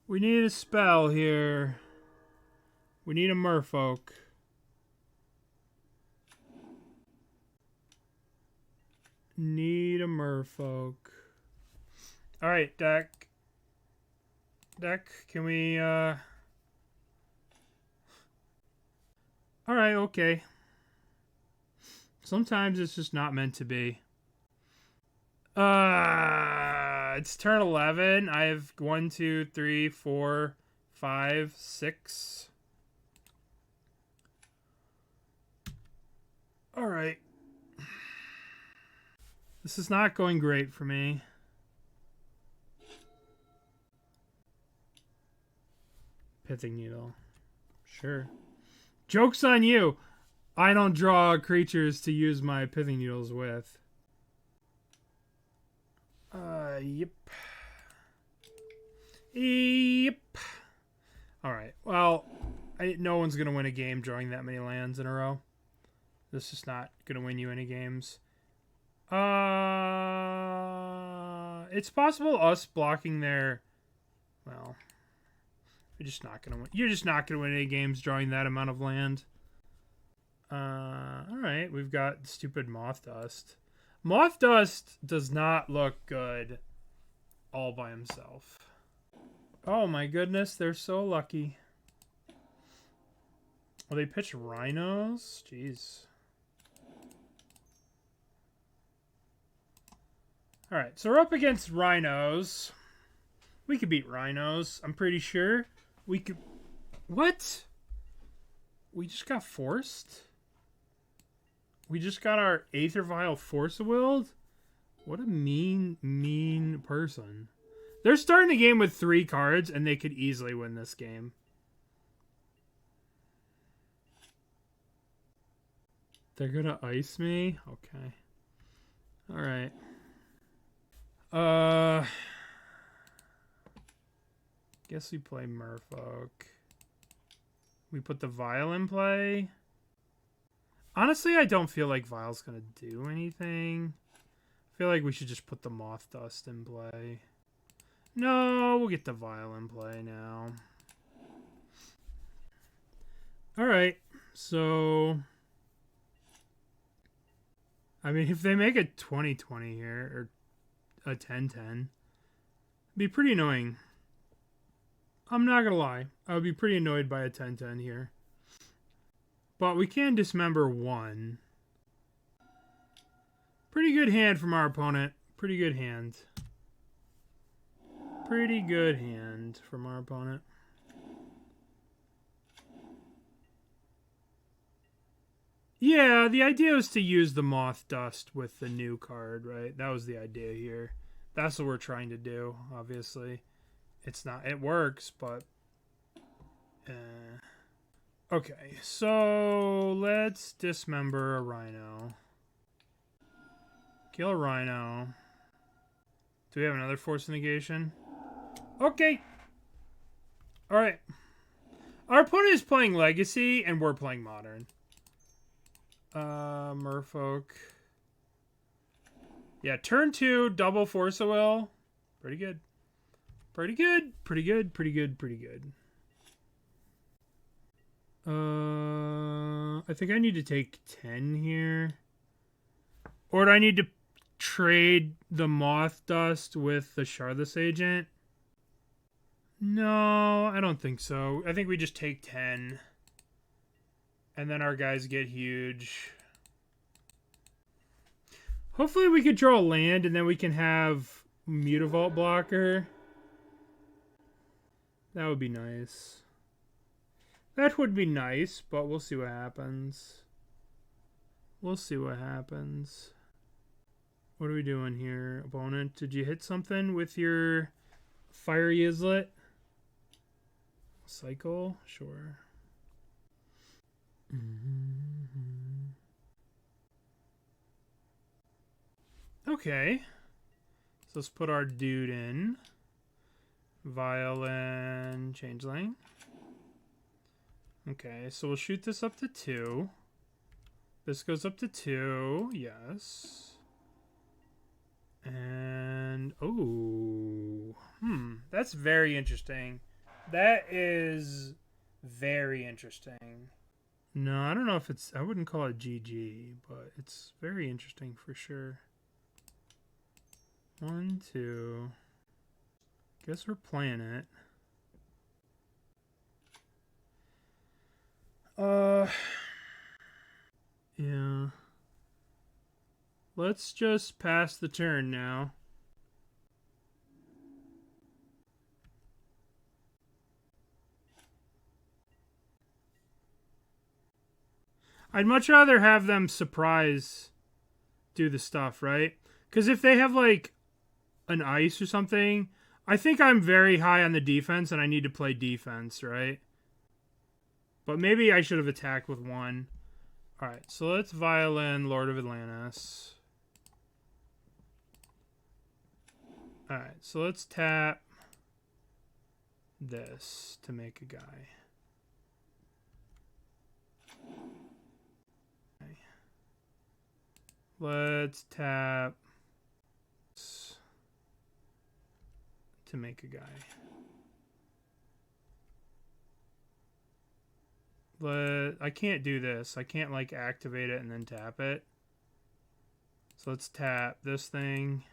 We need a spell here. We need a Merfolk. Need a Merfolk. Alright, deck. Deck, can we, Alright, okay. Sometimes it's just not meant to be. It's turn 11. I have 1, 2, 3, 4, 5, 6. Alright. This is not going great for me. Pithing Needle. Sure. Joke's on you. I don't draw creatures to use my Pithing Needles with. Yep. Yep. Alright, well, no one's going to win a game drawing that many lands in a row. This is not going to win you any games. It's possible us blocking their... Well, you're just not going to win. You're just not going to win any games drawing that amount of land. Alright, we've got stupid Mothdust. Mothdust does not look good all by himself. Oh my goodness, they're so lucky. Oh, they pitch Rhinos? Jeez. Alright, so we're up against Rhinos. We could beat Rhinos, I'm pretty sure. We could... What? We just got forced? We just got our Aether Vial Force-willed? What a mean, mean person. They're starting the game with 3 cards, and they could easily win this game. They're gonna ice me? Okay. Alright. Guess we play Merfolk. We put the Vial in play. Honestly, I don't feel like Vial's going to do anything. I feel like we should just put the Mothdust in play. No, we'll get the Vial in play now. Alright, so... I mean, if they make a 20-20 here, or a 10-10, it'd be pretty annoying. I'm not gonna lie. I would be pretty annoyed by a 10-10 here. But we can dismember one. Pretty good hand from our opponent. Pretty good hand. Pretty good hand from our opponent. Yeah, the idea was to use the Mothdust with the new card, right? That was the idea here. That's what we're trying to do, obviously. It's not... It works, but... Okay, so let's dismember a Rhino. Kill a Rhino. Do we have another Force of Negation? Okay! Alright. Our opponent is playing Legacy, and we're playing Modern. Merfolk. Yeah, turn 2, double Force of Will. Pretty good. Pretty good. Pretty good. Pretty good. Pretty good. I think I need to take 10 here. Or do I need to trade the Mothdust with the Shardless Agent? No, I don't think so. I think we just take 10. And then our guys get huge. Hopefully we could draw land and then we can have Mutavault blocker. That would be nice. That would be nice, but we'll see what happens. We'll see what happens. What are we doing here, opponent? Did you hit something with your Fiery Islet? Cycle? Sure. Okay. So let's put our dude in. Violin Changeling. Okay, so we'll shoot this up to 2. This goes up to 2. Yes. And... Oh. That's very interesting. That is very interesting. No, I don't know if it's... I wouldn't call it GG, but it's very interesting for sure. 1, 2. Guess we're playing it. Yeah. Let's just pass the turn now. I'd much rather have them surprise do the stuff, right? Because if they have, like, an ice or something, I think I'm very high on the defense and I need to play defense, right? But maybe I should have attacked with 1. Alright, so let's Violin Lord of Atlantis. Alright, so let's tap this to make a guy. Okay. Let's tap to make a guy. But I can't do this. I can't, like, activate it and then tap it. So let's tap this thing.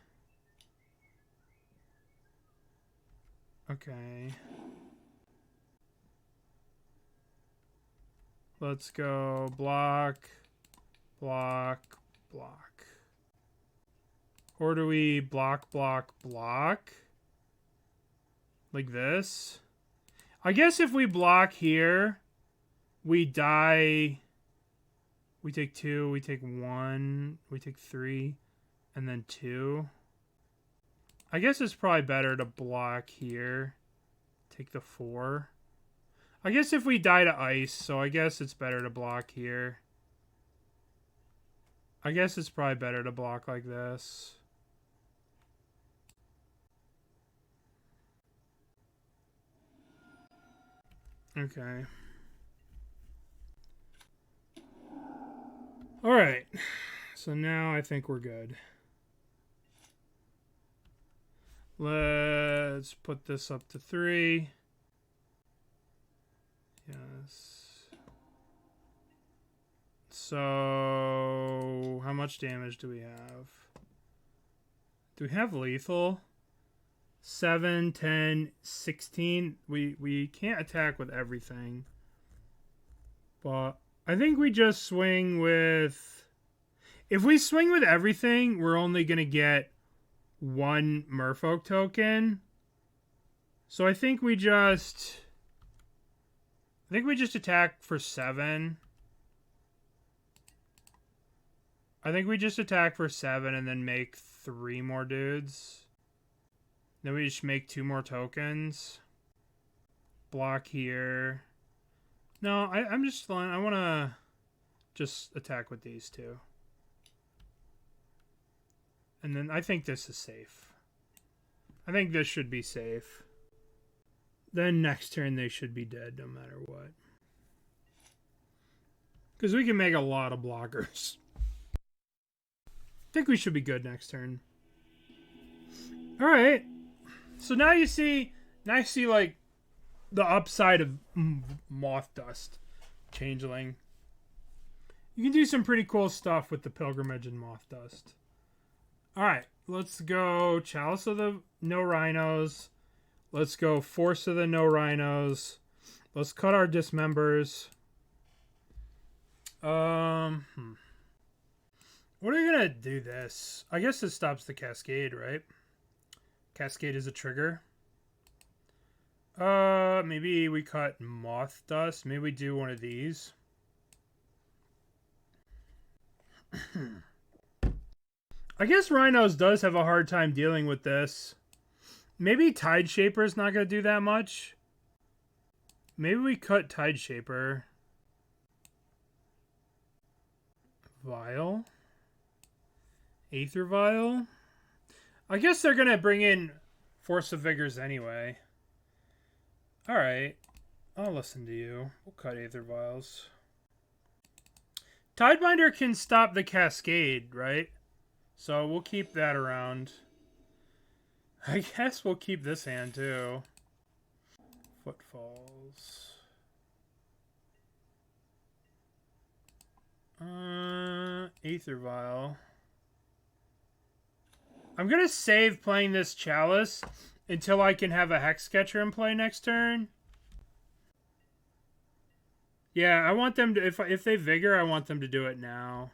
Okay. Let's go block, block, block. Or do we block, block, block? Like this? I guess if we block here... We die, we take 2, we take 1, we take 3, and then 2. I guess it's probably better to block here. Take the 4. I guess if we die to ice, so I guess it's better to block here. I guess it's probably better to block like this. Okay. Alright. So now I think we're good. Let's put this up to 3. Yes. So, how much damage do we have? Do we have lethal? 7, 10, 16. We can't attack with everything. But I think we just swing with... If we swing with everything, we're only going to get 1 Merfolk token. So I think we just... attack for 7. I think we just attack for 7 and then make 3 more dudes. Then we just make 2 more tokens. Block here. No, I'm just fine. I want to just attack with these 2. And then I think this is safe. I think this should be safe. Then next turn they should be dead no matter what. Because we can make a lot of blockers. I think we should be good next turn. Alright. So now you see like the upside of Mothdust Changeling. You can do some pretty cool stuff with the Pilgrimage and Mothdust. Alright, let's go Chalice of the No Rhinos. Let's go Force of the No Rhinos. Let's cut our Dismembers. What are we gonna do this? I guess this stops the Cascade, right? Cascade is a trigger. Maybe we cut Mothdust. Maybe we do one of these. I guess Rhinos does have a hard time dealing with this. Maybe Tideshaper is not going to do that much. Maybe we cut Tideshaper. Vial. Aether Vial. I guess they're going to bring in Force of Vigors anyway. Alright. I'll listen to you. We'll cut Aether Vials. Tidebinder can stop the Cascade, right? So we'll keep that around. I guess we'll keep this hand too. Footfalls. Aether Vial. I'm gonna save playing this Chalice until I can have a Hexcatcher in play next turn. Yeah, I want them to, if they Vigor, I want them to do it now.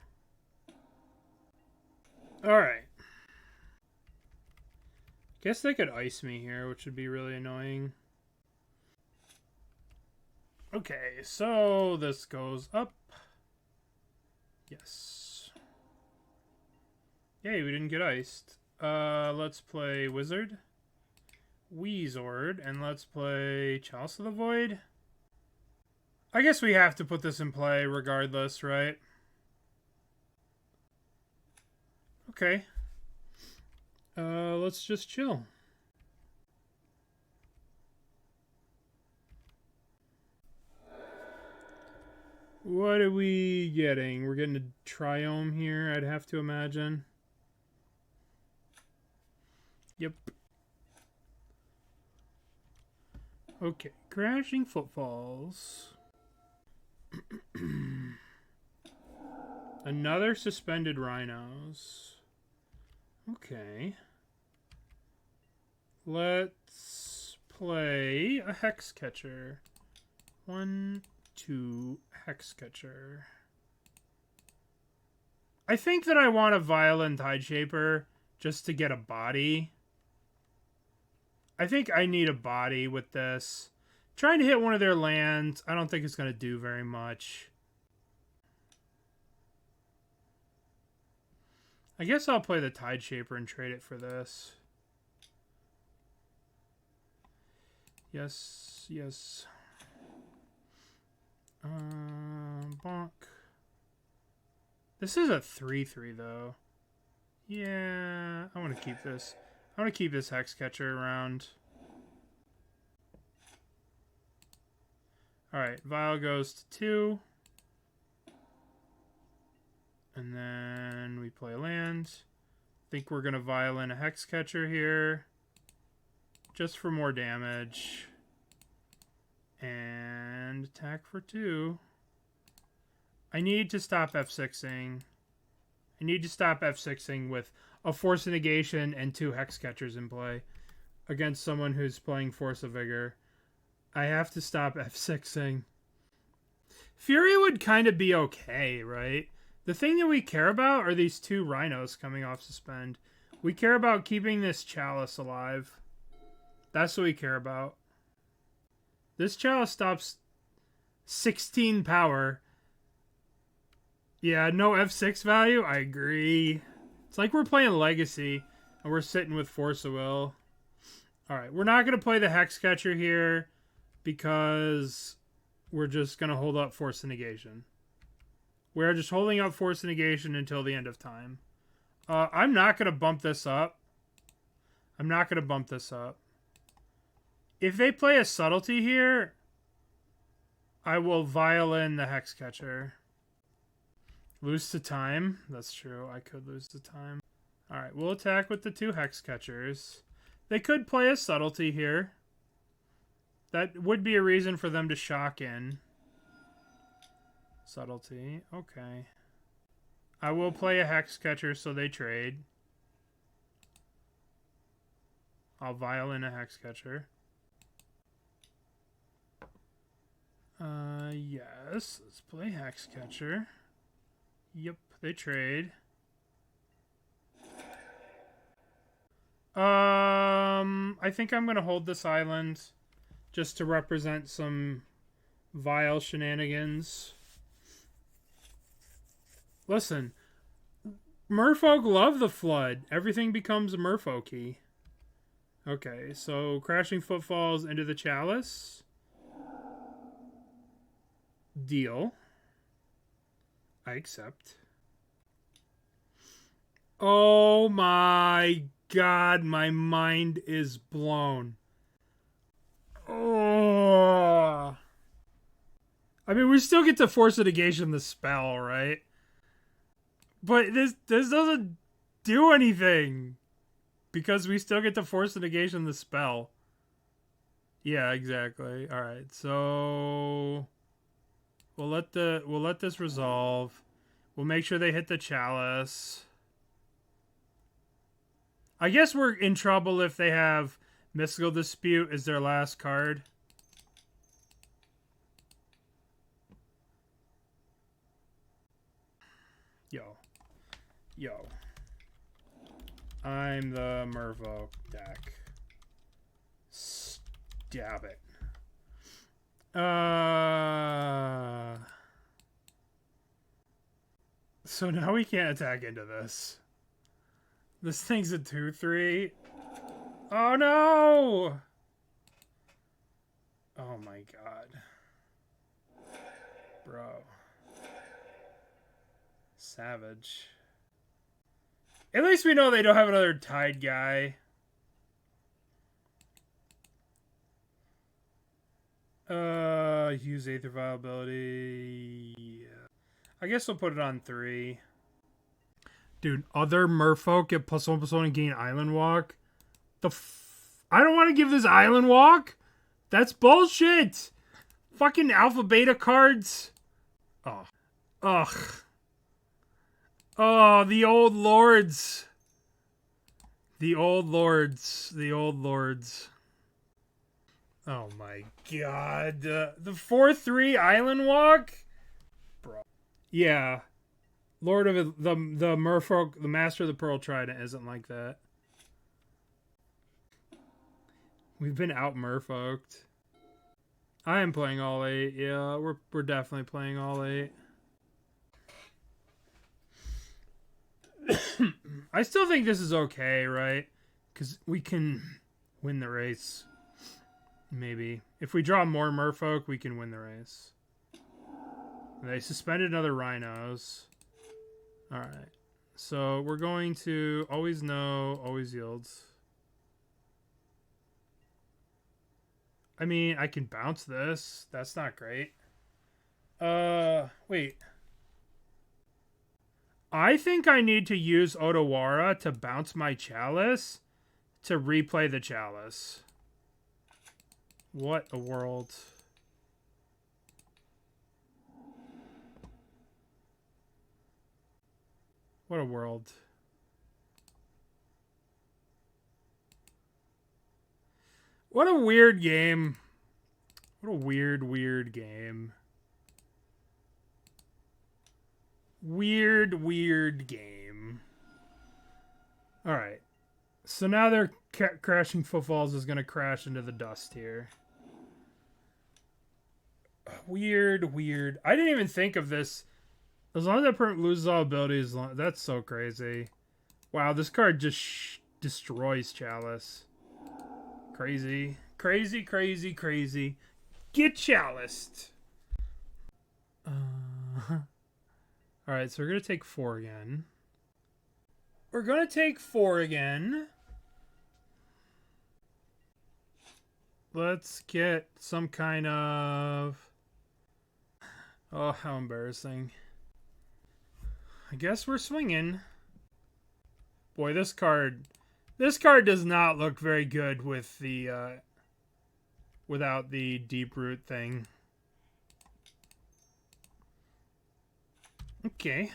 Alright. Guess they could ice me here, which would be really annoying. Okay, so this goes up. Yes. Yay, we didn't get iced. Let's play Wizard. Weezord, and let's play Chalice of the Void. I guess we have to put this in play regardless, right? Okay. Let's just chill. What are we getting? We're getting a Triome here, I'd have to imagine. Yep. Okay, Crashing Footfalls. Another Suspended Rhinos. Okay. Let's play a Hexcatcher. 1, 2, Hexcatcher. I think that I want a Violent Tideshaper just to get a body. I think I need a body with this. Trying to hit one of their lands, I don't think it's going to do very much. I guess I'll play the Tideshaper and trade it for this. Yes, yes. Bonk. This is a 3/3 though. Yeah, I want to keep this. I want to keep this Hexcatcher around. Alright, Vial goes to 2. And then we play land. Think we're going to Violin a Hexcatcher here. Just for more damage. And attack for 2. I need to stop F6ing. I need to stop F6ing with a Force of Negation and 2 Hexcatchers in play against someone who's playing Force of Vigor. I have to stop F6ing. Fury would kind of be okay, right? The thing that we care about are these 2 Rhinos coming off suspend. We care about keeping this Chalice alive. That's what we care about. This Chalice stops 16 power. Yeah, no F6 value? I agree. It's like we're playing Legacy, and we're sitting with Force of Will. Alright, we're not going to play the Hexcatcher here, because we're just going to hold up Force of Negation. We're just holding up Force of Negation until the end of time. I'm not going to bump this up. I'm not going to bump this up. If they play a Subtlety here, I will Violin the Hexcatcher. Lose to time. That's true. I could lose to time. Alright, we'll attack with the 2 Hexcatchers. They could play a Subtlety here. That would be a reason for them to shock in. Subtlety. Okay. I will play a Hexcatcher so they trade. I'll Violin a Hexcatcher. Yes. Let's play Hexcatcher. Yep, they trade. I think I'm going to hold this island just to represent some Vial shenanigans. Listen, Merfolk love the Flood. Everything becomes Merfolky. Okay, so Crashing Footfalls into the Chalice. Deal. I accept. Oh my god, my mind is blown. Oh. I mean, we still get to Force of Negation the spell, right? But this doesn't do anything. Because we still get to Force of Negation the spell. Yeah, exactly. Alright, so we'll let this resolve. We'll make sure they hit the Chalice. I guess we're in trouble if they have Mystical Dispute as their last card. Yo. I'm the Merfolk deck. Stab it. So now we can't attack into this. This thing's a 2/3. Oh no! Oh my god. Bro. Savage. At least we know they don't have another Tide guy. Use Aether Vial ability. Yeah. I guess we'll put it on 3. Dude, other Merfolk get +1/+1 and gain Island Walk? I don't want to give this Island Walk! That's bullshit! Fucking Alpha Beta cards! Oh. Ugh. Oh, the old lords. The old lords. The old lords. Oh my god. The 4/3 Island Walk? Bro. Yeah. Lord of the Merfolk, the Master of the Pearl Trident isn't like that. We've been out Merfolked. I am playing all 8. Yeah, we're definitely playing all 8. I still think this is okay, right? Because we can win the race. Maybe. If we draw more Merfolk, we can win the race. They suspended another Rhinos. Alright. So we're going to always know, always yields. I mean, I can bounce this. That's not great. Wait. I think I need to use Otawara to bounce my Chalice to replay the Chalice. What a world. What a world. What a weird game. What a weird, weird game. Weird, weird game. Alright. So now their crashing footfalls is going to crash into the dust here. Weird, weird. I didn't even think of this. As long as that permanent loses all abilities, that's so crazy. Wow, this card just destroys Chalice. Crazy. Crazy, crazy, crazy. Get Chaliced! Alright, so we're going to take 4 again. We're going to take 4 again. Let's get some kind of... Oh, how embarrassing. I guess we're swinging. Boy, this card does not look very good with the without the Deeproot thing. Okay.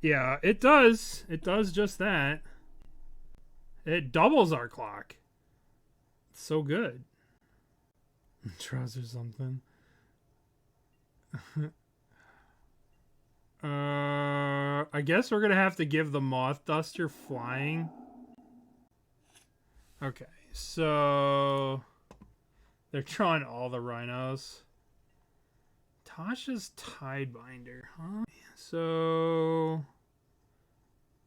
Yeah, it does. It does just that. It doubles our clock. It's so good. Draws or something. I guess we're gonna have to give the Mothdust flying. Okay, so they're drawing all the rhinos. Tasha's Tidebinder, huh? So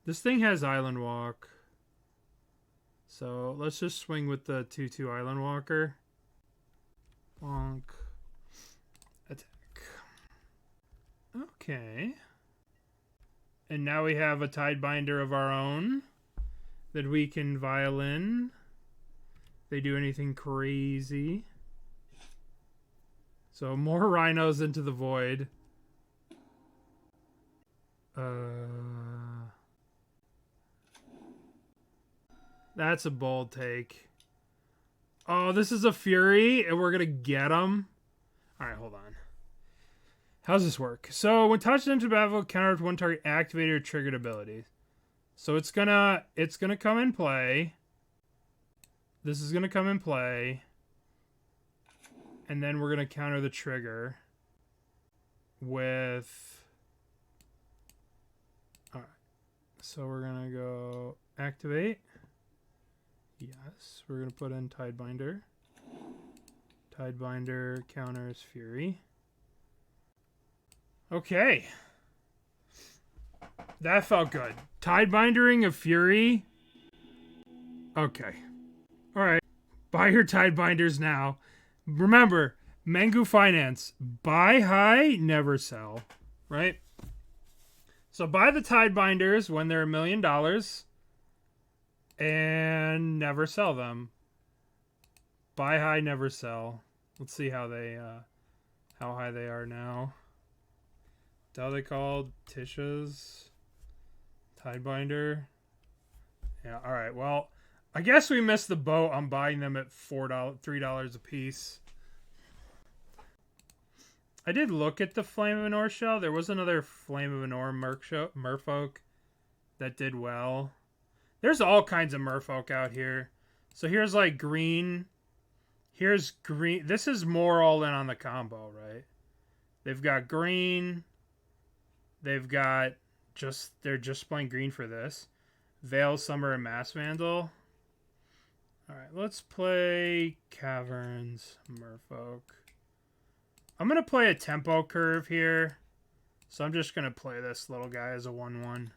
this thing has Island Walk. So let's just swing with the 2/2 Island Walker. Bonk. Attack. Okay. And now we have a Tidebinder of our own that we can violin. They do anything crazy. So more rhinos into the void. That's a bold take. Oh, this is a Fury, and we're going to get him. Alright, hold on. How's this work? So, when touched into battle, counter with one target activated or triggered ability. So, it's gonna come in play. This is gonna come in play. And then we're gonna counter the trigger with... Alright. So, we're gonna go activate. Yes, we're going to put in Tidebinder. Tidebinder counters Fury. Okay. That felt good. Tidebindering of Fury. Okay. Alright. Buy your Tidebinders now. Remember, Mengu Finance. Buy high, never sell. Right? So buy the Tidebinders when they're $1 million. And never sell them. Buy high, never sell. Let's see how they, how high they are now. How they called Tisha's Tidebinder. Yeah. All right. Well, I guess we missed the boat on buying them at $3 a piece. I did look at the Flame of Anor shell. There was another Flame of Anor Merfolk that did well. There's all kinds of Merfolk out here. So here's like green. Here's green. This is more all in on the combo, right? They've got green. They've got they're just playing green for this. Veil, Summer, and Mass Vandal. Alright, let's play Caverns, Merfolk. I'm going to play a tempo curve here. So I'm just going to play this little guy as a 1/1.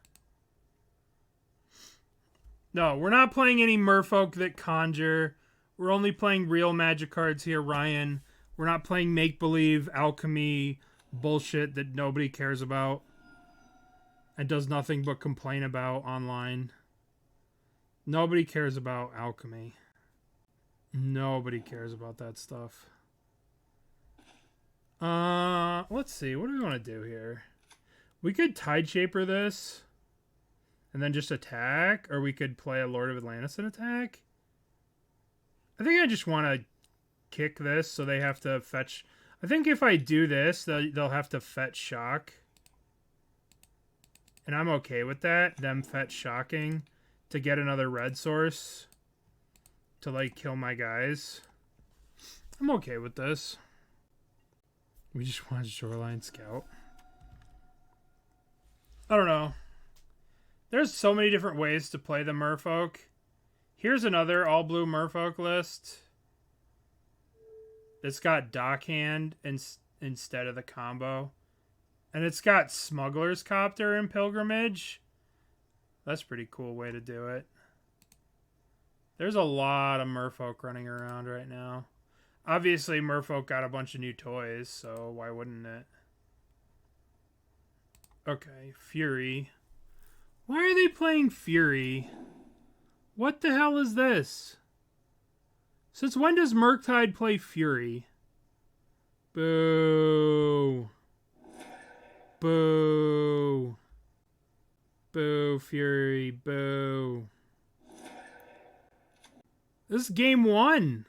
No, we're not playing any Merfolk that conjure. We're only playing real magic cards here, Ryan. We're not playing make-believe alchemy bullshit that nobody cares about and does nothing but complain about online. Nobody cares about alchemy. Nobody cares about that stuff. Let's see. What do we want to do here? We could Tide Shaper this and then just attack, or we could play a Lord of Atlantis and attack. I think I just want to kick this so they have to fetch. I think if I do this, they'll have to fetch Shock. And I'm okay with that. Them fetch Shocking to get another red source to, like, kill my guys. I'm okay with this. We just want Shoreline Scout. I don't know. There's so many different ways to play the Merfolk. Here's another all-blue Merfolk list. It's got Dockhand instead of the combo. And it's got Smuggler's Copter and Pilgrimage. That's a pretty cool way to do it. There's a lot of Merfolk running around right now. Obviously, Merfolk got a bunch of new toys, so why wouldn't it? Okay, Fury. Why are they playing Fury? What the hell is this? Since when does Murktide play Fury? Boo. Boo. Boo, Fury. Boo. This is game 1.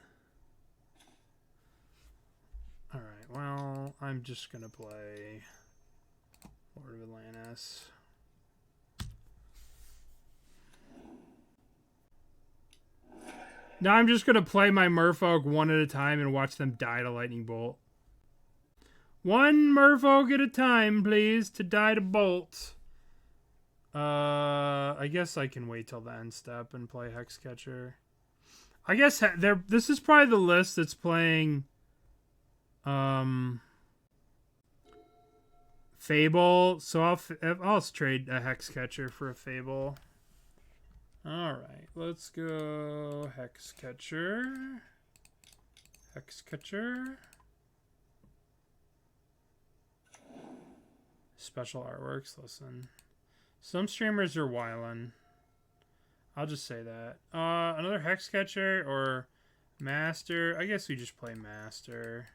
Alright, well, I'm just gonna play Lord of Atlantis. Now I'm just gonna play my Merfolk one at a time and watch them die to Lightning Bolt. One Merfolk at a time, please, to die to Bolt. I guess I can wait till the end step and play Hexcatcher. I guess this is probably the list that's playing Fable. So I'll trade a Hexcatcher for a Fable. Alright, let's go Hexcatcher. Hexcatcher. Special artworks, listen. Some streamers are wildin'. I'll just say that. Another Hexcatcher or Master. I guess we just play Master.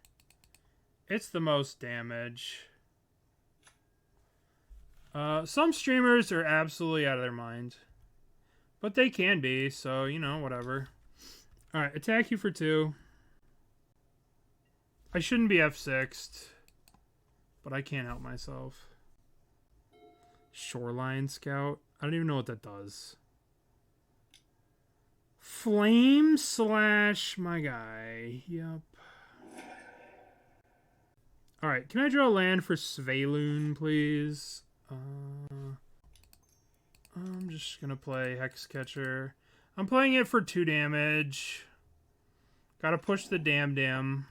It's the most damage. Some streamers are absolutely out of their mind. But they can be, so, you know, whatever. Alright, attack you for 2. I shouldn't be F6'd. But I can't help myself. Shoreline Scout. I don't even know what that does. Flame slash my guy. Yep. Alright, can I draw a land for Svyelun, please? I'm just gonna play Hexcatcher. I'm playing it for 2 damage. Gotta push the damn.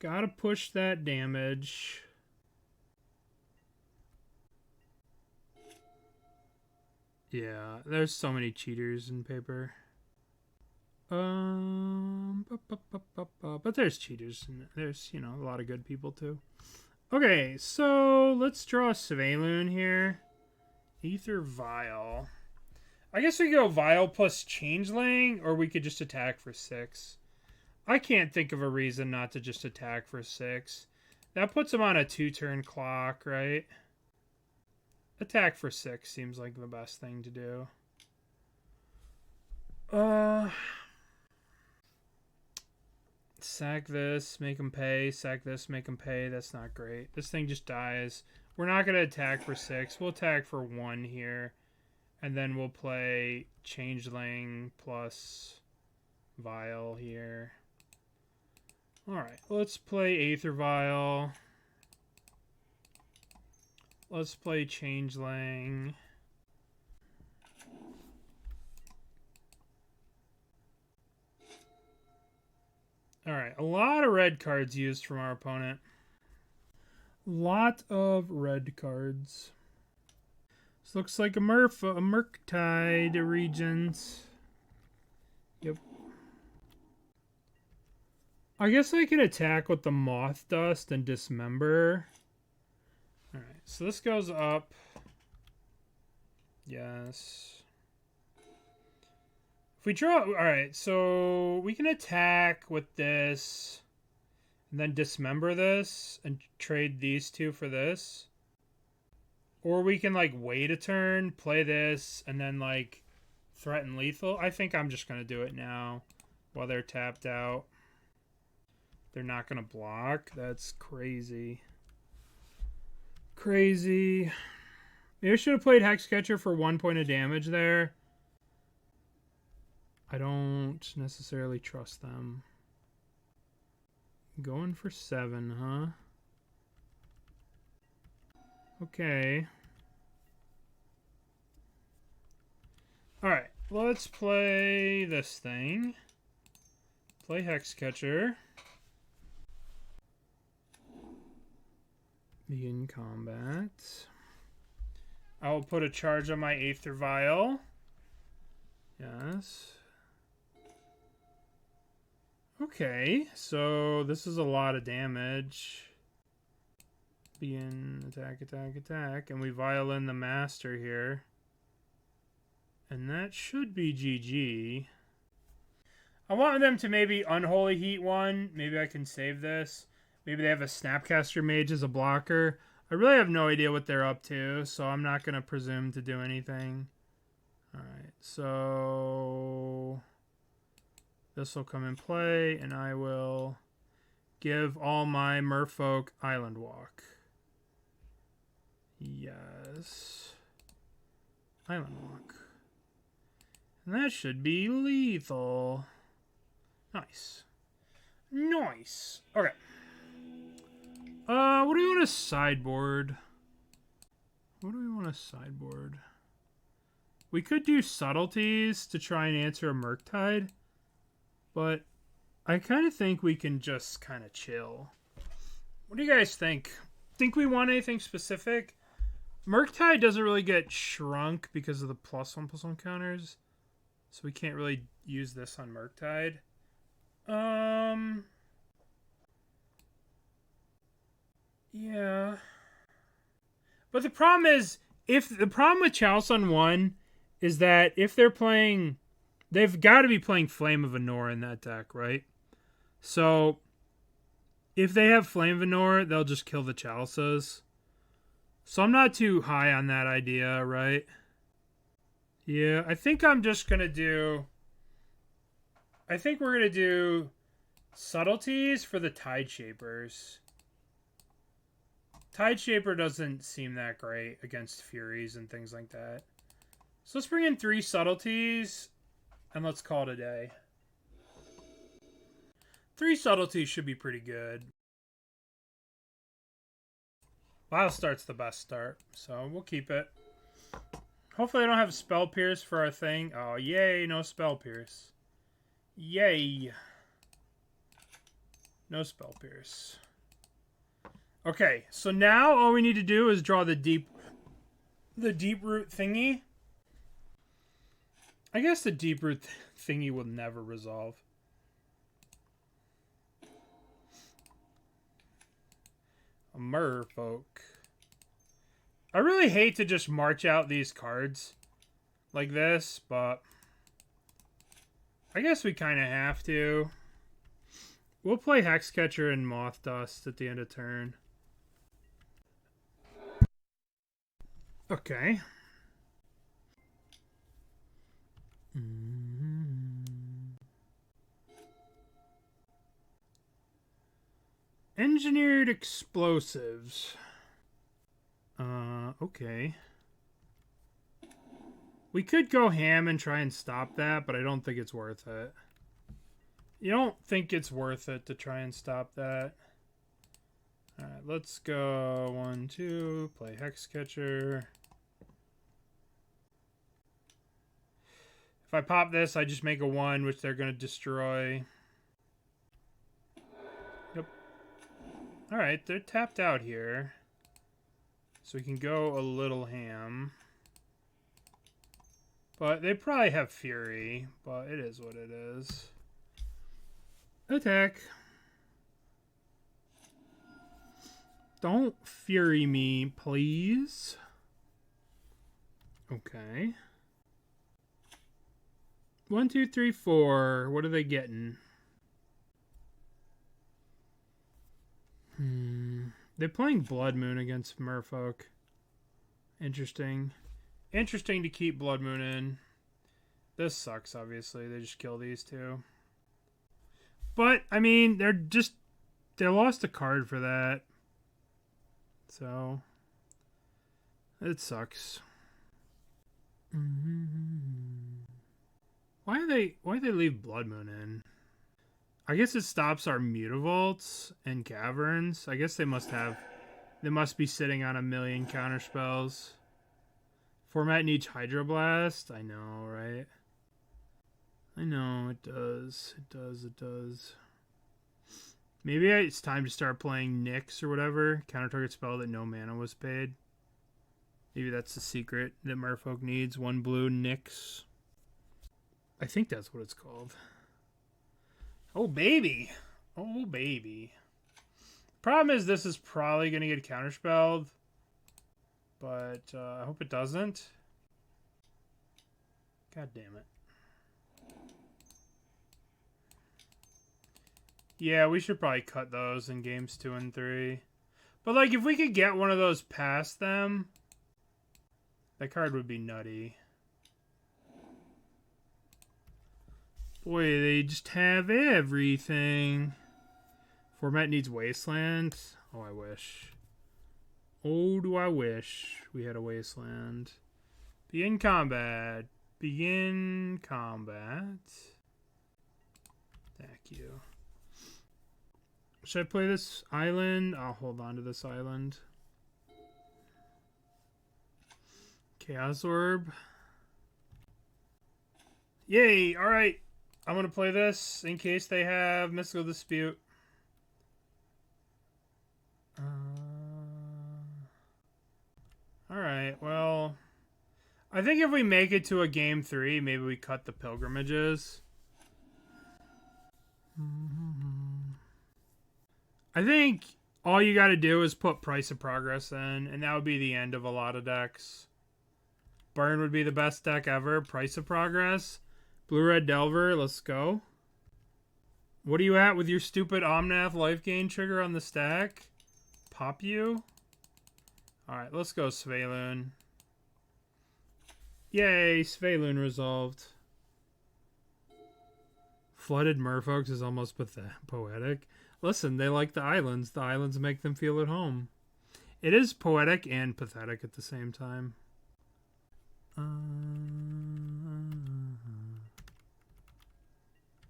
Gotta push that damage. Yeah, there's so many cheaters in Paper. But there's cheaters and there's, you know, a lot of good people too. Okay, so let's draw a Svyelun here. Aether Vial. I guess we could go Vial plus Changeling, or we could just attack for 6. I can't think of a reason not to just attack for 6. That puts him on a 2-turn clock, right? Attack for 6 seems like the best thing to do. Sack this, make him pay. Sack this, make him pay. That's not great. This thing just dies. We're not going to attack for 6. We'll attack for 1 here. And then we'll play Changeling plus Vial here. Alright, let's play Aether Vial. Let's play Changeling. Alright, a lot of red cards used from our opponent. Lot of red cards. This looks like a Murktide Regent. Yep. I guess I can attack with the Mothdust and Dismember. Alright, so this goes up. Yes. If we draw... Alright, so we can attack with this. And then dismember this and trade these two for this. Or we can, like, wait a turn, play this, and then, like, threaten lethal. I think I'm just going to do it now while they're tapped out. They're not going to block. That's crazy. Crazy. Maybe I should have played Hexcatcher for 1 point of damage there. I don't necessarily trust them. Going for 7, huh? Okay. Alright, let's play this thing. Play Hexcatcher. Begin combat. I will put a charge on my Aether Vial. Yes. Okay, so this is a lot of damage. Begin, attack, attack, attack. And we violin the master here. And that should be GG. I want them to maybe Unholy Heat one. Maybe I can save this. Maybe they have a Snapcaster Mage as a blocker. I really have no idea what they're up to, so I'm not going to presume to do anything. Alright, so this will come in play, and I will give all my Merfolk Island Walk. Yes. Island Walk. And that should be lethal. Nice. Nice. Okay. What do we want to sideboard? What do we want to sideboard? We could do subtleties to try and answer a Murktide, but I kind of think we can just kind of chill. What do you guys think? Think we want anything specific? Murktide doesn't really get shrunk because of the +1/+1 counters, so we can't really use this on Murktide. Yeah. But the problem is, the problem with Chalice on 1 is that if they're playing, they've got to be playing Flame of Anor in that deck, right? So if they have Flame of Anor, they'll just kill the Chalices. So I'm not too high on that idea, right? Yeah, I think I'm just going to do... I think we're going to do subtleties for the Tideshapers. Tideshaper doesn't seem that great against Furies and things like that. So let's bring in 3 subtleties, and let's call it a day. 3 subtleties should be pretty good. Wild Start's the best start, so we'll keep it. Hopefully I don't have Spell Pierce for our thing. Oh, yay, no Spell Pierce. Yay. No Spell Pierce. Okay, so now all we need to do is draw the Deeproot thingy. I guess the Deeproot thingy will never resolve. A Merfolk. I really hate to just march out these cards like this, but I guess we kind of have to. We'll play Hexcatcher and Mothdust at the end of turn. Okay. Engineered explosives. Okay. We could go ham and try and stop that, but I don't think it's worth it. You don't think it's worth it to try and stop that? Alright, let's go 1, 2, play Hexcatcher. If I pop this, I just make a 1, which they're going to destroy. Yep. Alright, they're tapped out here. So we can go a little ham. But they probably have Fury, but it is what it is. Attack. Don't Fury me, please. Okay. 1, 2, 3, 4. What are they getting? They're playing Blood Moon against Merfolk. Interesting. Interesting to keep Blood Moon in. This sucks, obviously. They just kill these two. But, I mean, they lost a card for that. So, it sucks. Why do they leave Blood Moon in? I guess it stops our Mutavaults and Caverns. I guess they must be sitting on a million counterspells. Format needs Hydroblast. I know, right? I know, it does. It does. Maybe it's time to start playing Nyx or whatever. Counter target spell that no mana was paid. Maybe that's the secret that Merfolk needs. 1 blue Nyx. I think that's what it's called. Oh, baby. Oh, baby. Problem is, this is probably going to get counterspelled. But I hope it doesn't. God damn it. Yeah, we should probably cut those in games 2 and 3. But, like, if we could get one of those past them, that card would be nutty. Boy, they just have everything. Format needs Wasteland. Oh, I wish. Oh, do I wish we had a Wasteland. Begin combat. Begin combat. Thank you. Should I play this island? I'll hold on to this island. Chaos Orb. Yay! Alright. I'm going to play this in case they have Mystical Dispute. Alright, well, I think if we make it to a game 3, maybe we cut the Pilgrimages. I think all you got to do is put Price of Progress in, and that would be the end of a lot of decks. Burn would be the best deck ever. Price of Progress. Blue-Red Delver, let's go. What are you at with your stupid Omnath life gain trigger on the stack? Pop you? Alright, let's go Svyelun. Yay, Svyelun resolved. Flooded Merfolks is almost poetic. Listen, they like the islands. The islands make them feel at home. It is poetic and pathetic at the same time.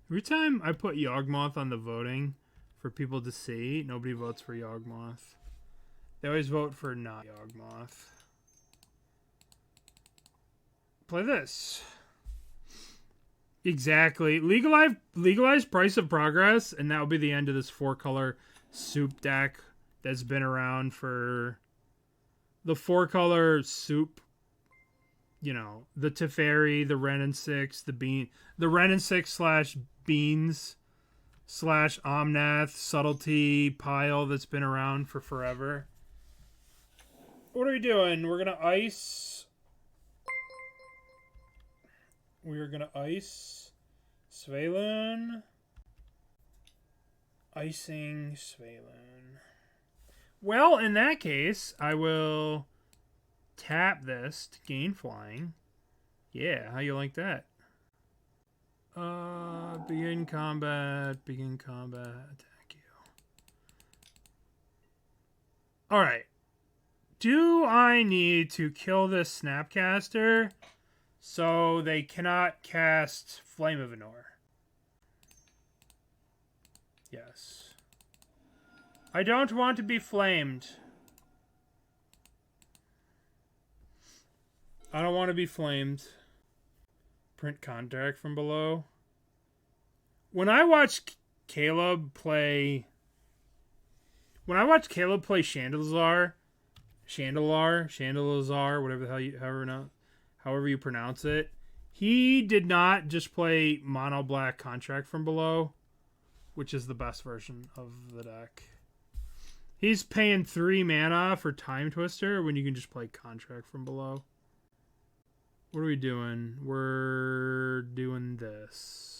Every time I put Yawgmoth on the voting for people to see, nobody votes for Yawgmoth. They always vote for not Yawgmoth. Play this. Exactly. Legalize Price of Progress, and that will be the end of this 4-color soup deck that's been around for the 4-color soup. You know, the Teferi, the Wrenn and 6, the Wrenn and 6 / Beans / Omnath, Subtlety pile that's been around for forever. What are we doing? We're going to ice. We're going to ice Svyelun. Icing Svyelun. Well, in that case, I will tap this to gain flying. Yeah, how you like that? Begin combat. Begin combat. Thank you. Alright. Do I need to kill this Snapcaster so they cannot cast Flame of Anor? Yes. I don't want to be flamed. I don't want to be flamed. Print contract from below. When I watch Caleb play Chandelazar, whatever the hell however you pronounce it, he did not just play mono black contract from below, which is the best version of the deck. He's paying 3 mana for Time Twister when you can just play contract from below. What are we doing? We're doing this.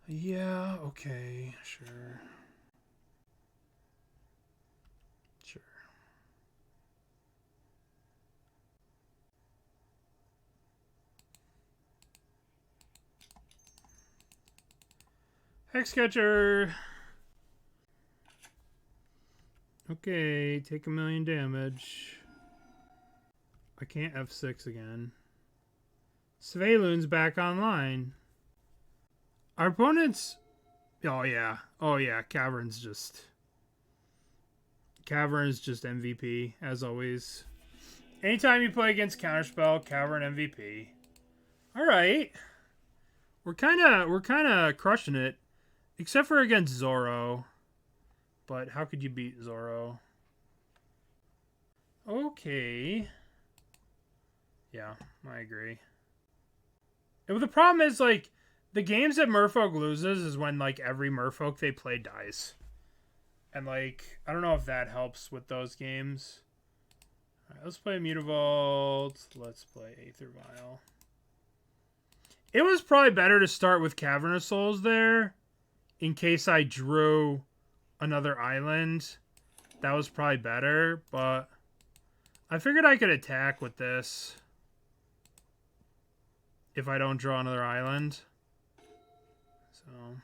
Yeah, okay, sure. Hexcatcher. Okay, take 1,000,000 damage. I can't F6 again. Svyelun's back online. Our opponent's... Oh, yeah. Oh, yeah. Cavern's just MVP, as always. Anytime you play against Counterspell, Cavern MVP. Alright. We're kinda crushing it. Except for against Zoro. But how could you beat Zoro? Okay. Yeah, I agree. And the problem is, like, the games that Merfolk loses is when, like, every Merfolk they play dies. And, like, I don't know if that helps with those games. Alright, let's play Mutavault. Let's play Aether Vial. It was probably better to start with Cavern of Souls there. In case I drew another island. That was probably better, but I figured I could attack with this if I don't draw another island. So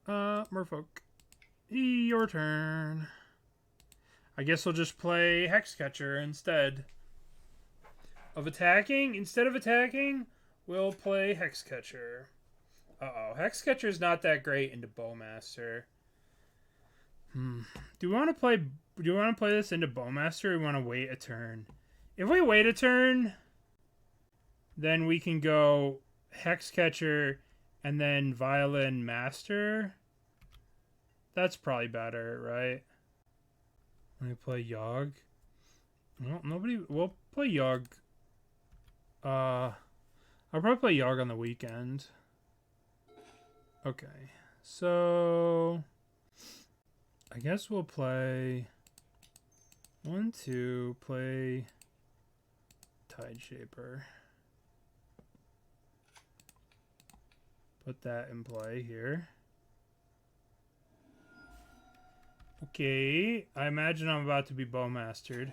Merfolk, your turn. I guess we'll just play Hexcatcher instead of attacking. Instead of attacking, we'll play Hexcatcher. Uh-oh. Hexcatcher's not that great into Bowmaster. Do we want to play this into Bowmaster, or do we want to wait a turn? If we wait a turn, then we can go Hexcatcher and then Violin Master. That's probably better, right? Let me play Yogg. Well, we'll play Yogg. I'll probably play Yogg on the weekend. Okay, so I guess we'll play 1, 2, play Tideshaper. Put that in play here. Okay, I imagine I'm about to be Bowmastered.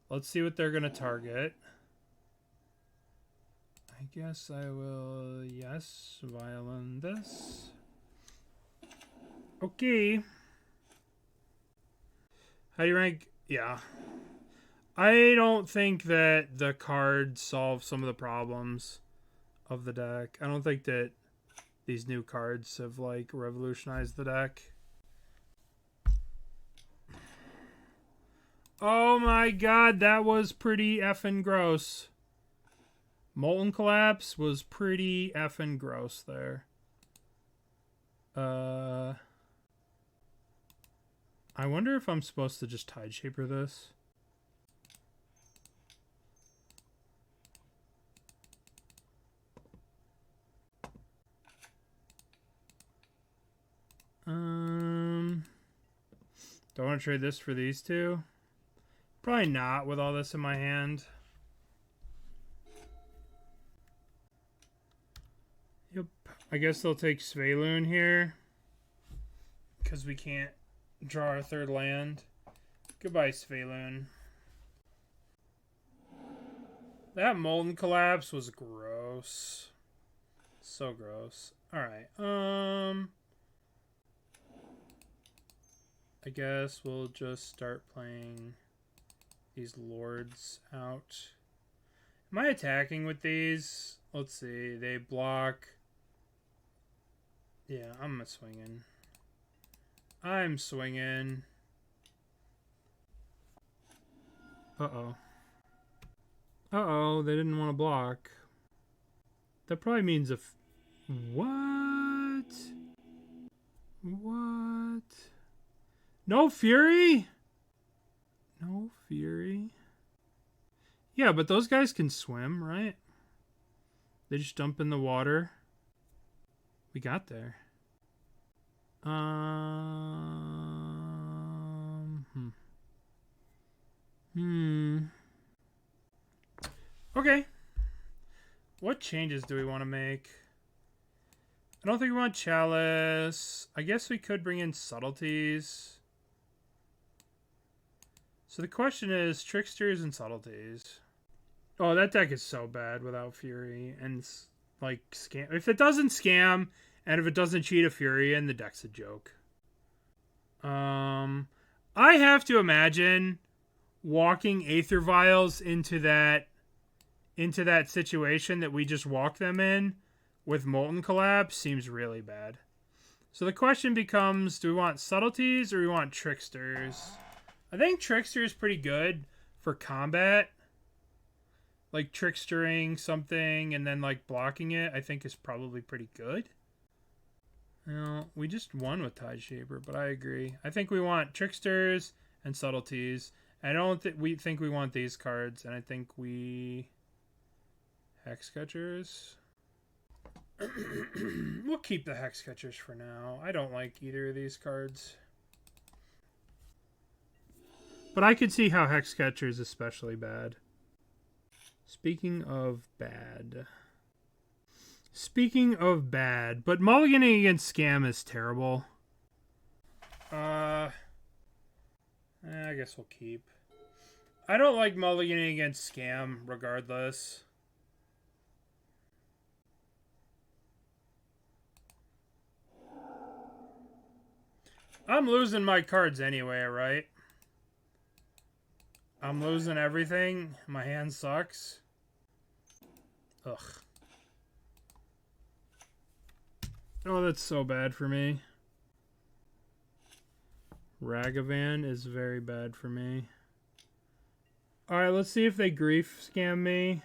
Let's see what they're going to target. I guess I will, yes, Svyelun this. Okay. How do you rank? Yeah. I don't think that the cards solve some of the problems of the deck. I don't think that these new cards have, like, revolutionized the deck. Oh my god, that was pretty effing gross. Molten Collapse was pretty effing gross there. I wonder if I'm supposed to just Tideshaper this. Don't want to trade this for these two. Probably not with all this in my hand. Yep. I guess they'll take Svyelun here. Because we can't draw our third land. Goodbye, Svyelun. That Molten Collapse was gross. So gross. Alright. I guess we'll just start playing these lords out. Am I attacking with these? Let's see. They block. Yeah, I'm swinging. I'm swinging. Uh-oh. Uh-oh, they didn't want to block. That probably means if... What? What? No Fury? No Fury? Yeah, but those guys can swim, right? They just dump in the water. We got there. Okay. What changes do we want to make? I don't think we want Chalice. I guess we could bring in Subtleties. So the question is Tricksters and Subtleties. Oh, that deck is so bad without Fury. And, like, scam. If it doesn't scam, and if it doesn't cheat a Fury in, the deck's a joke. I have to imagine walking Aether Vials into that situation that we just walked them in with Molten Collapse seems really bad. So the question becomes, do we want Subtleties or do we want Tricksters? I think Trickster is pretty good for combat. Like Trickstering something and then like blocking it, I think is probably pretty good. Well, we just won with Tideshaper, but I agree. I think we want Tricksters and Subtleties. I don't think we want these cards, and I think we Hexcatchers. We'll keep the Hexcatchers for now. I don't like either of these cards. But I could see how Hexcatcher is especially bad. Speaking of bad, but mulliganing against Scam is terrible. I guess we'll keep. I don't like mulliganing against Scam regardless. I'm losing my cards anyway, right? I'm losing everything. My hand sucks. Ugh. Oh, that's so bad for me. Ragavan is very bad for me. Alright, let's see if they grief scam me.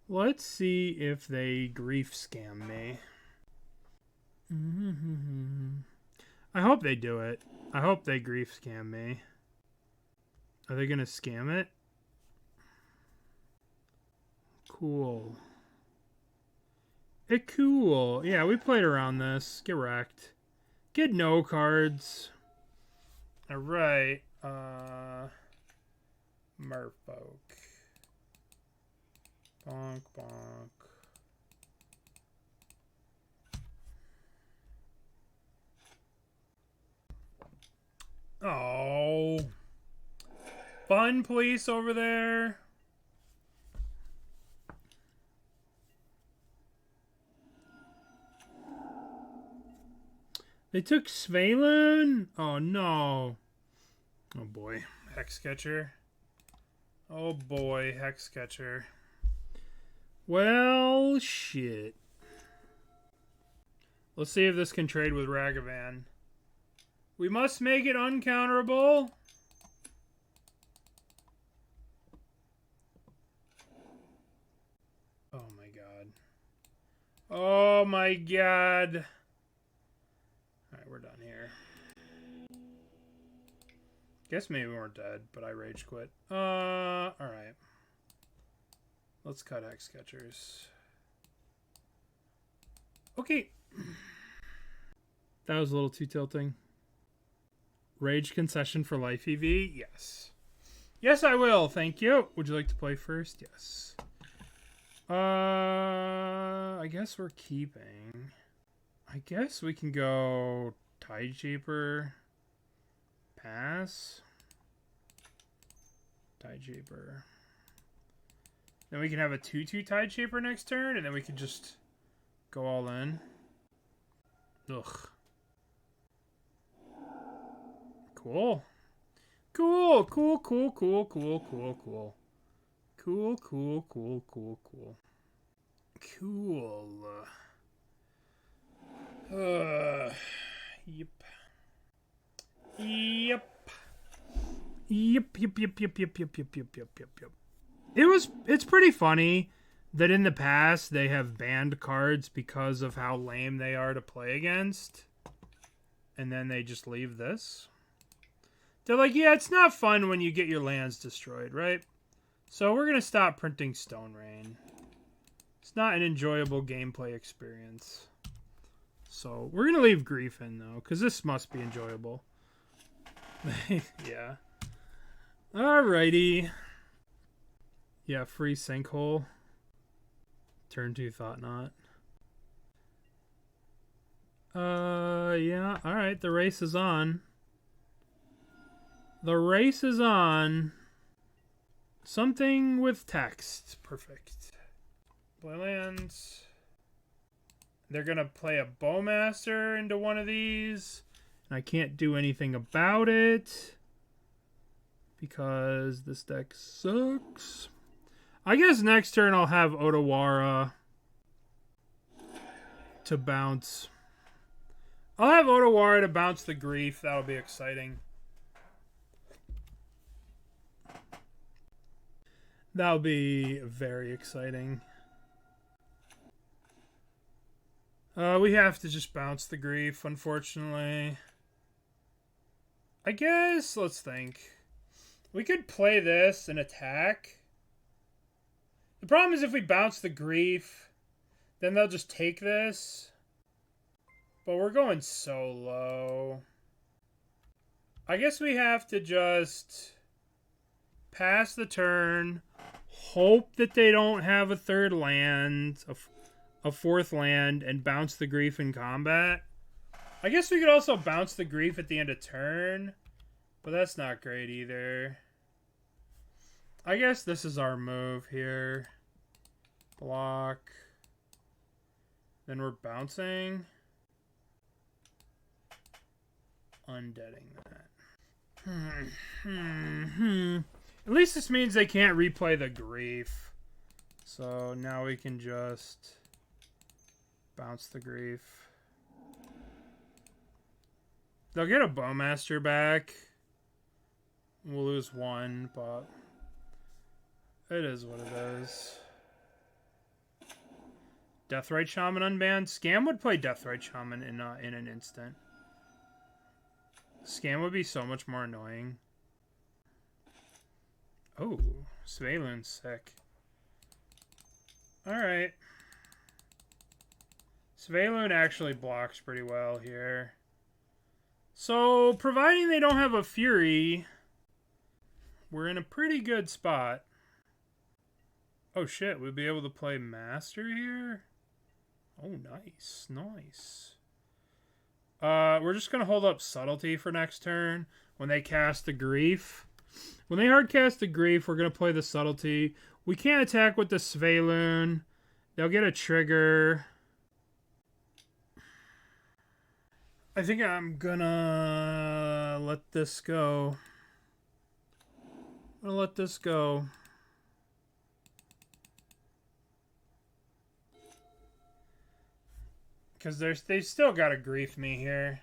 Let's see if they grief scam me. I hope they do it. I hope they grief scam me. Are they gonna scam it? Cool. Cool. Yeah, we played around this. Get wrecked. Get no cards. Alright. Merfolk. Bonk, bonk. Oh. Fun police over there. They took Svyelun? Oh no. Oh boy. Hexcatcher. Oh boy, Hexcatcher. Well, shit. Let's see if this can trade with Ragavan. We must make it uncounterable. Oh my god. Oh my god. Alright, we're done here. Guess maybe we weren't dead, but I rage quit. Alright. Let's cut Hexcatchers. Okay. That was a little too tilting. Rage concession for life EV? Yes. Yes, I will. Thank you. Would you like to play first? Yes. I guess we're keeping. I guess we can go Tideshaper. Pass. Tideshaper. Then we can have a 2/2 Tideshaper next turn, and then we can just go all in. Ugh. Cool. Cool, cool, cool, cool, cool, cool, cool. Cool, cool, cool, cool, cool. Cool. Yep. Yep. Yep. It's pretty funny that in the past they have banned cards because of how lame they are to play against. And then they just leave this. They're like, yeah, it's not fun when you get your lands destroyed, right? So we're going to stop printing Stone Rain. It's not an enjoyable gameplay experience. So we're going to leave Grief in, though, because this must be enjoyable. Yeah. Alrighty. Yeah, free Sinkhole. Turn 2 Thought Knot. Yeah, alright, the race is on. The race is on. Something with text. Perfect. Play lands. They're going to play a Bowmaster into one of these. And I can't do anything about it. Because this deck sucks. I guess next turn I'll have Otawara to bounce. I'll have Otawara to bounce the Grief. That'll be exciting. That'll be very exciting. We have to just bounce the Grief, unfortunately. I guess, let's think. We could play this and attack. The problem is if we bounce the Grief, then they'll just take this. But we're going so low. I guess we have to just pass the turn, hope that they don't have a third land, a fourth land, and bounce the Grief in combat. I guess we could also bounce the Grief at the end of turn, but that's not great either. I guess this is our move here. Block. Then we're bouncing. Undeading that. At least this means they can't replay the Grief. So now we can just bounce the Grief. They'll get a Bowmaster back. We'll lose one, but it is what it is. Deathrite Shaman unbanned. Scam would play Deathrite Shaman in an instant. Scam would be so much more annoying. Oh, Svyelun's sick. Alright. Svyelun actually blocks pretty well here. So, providing they don't have a Fury, we're in a pretty good spot. Oh shit, we'll be able to play Master here? Oh, nice. Nice. We're just going to hold up Subtlety for next turn when they cast the Grief. When they hard cast the Grief, we're going to play the Subtlety. We can't attack with the Svyelun. They'll get a trigger. I think I'm going to let this go. I'm going to let this go. Because they've still got to Grief me here.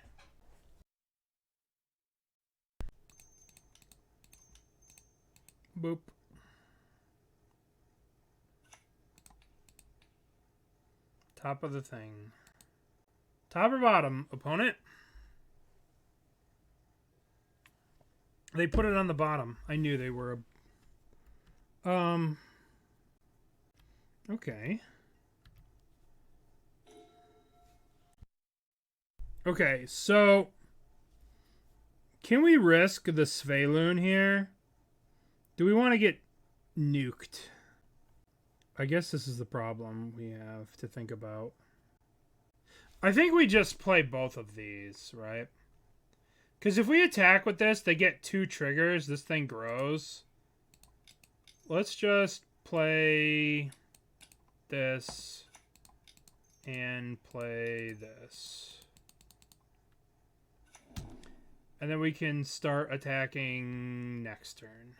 Boop. Top of the thing. Top or bottom, opponent? They put it on the bottom. I knew they were okay. Okay, so can we risk the Svyelun here? Do we want to get nuked? I guess this is the problem we have to think about. I think we just play both of these, right? Because if we attack with this, they get 2 triggers. This thing grows. Let's just play this and play this. And then we can start attacking next turn.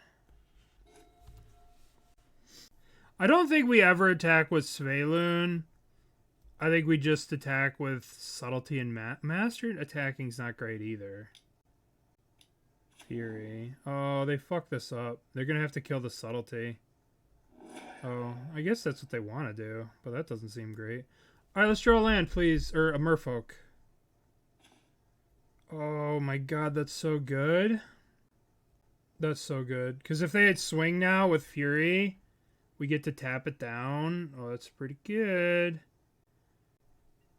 I don't think we ever attack with Svyelun. I think we just attack with Subtlety and Mastered. Attacking's not great either. Fury. Oh, they fucked this up. They're going to have to kill the Subtlety. Oh, I guess that's what they want to do. But that doesn't seem great. Alright, let's draw a land, please. Or a Merfolk. Oh my god, that's so good. That's so good. Because if they had swing now with Fury, we get to tap it down. Oh, that's pretty good.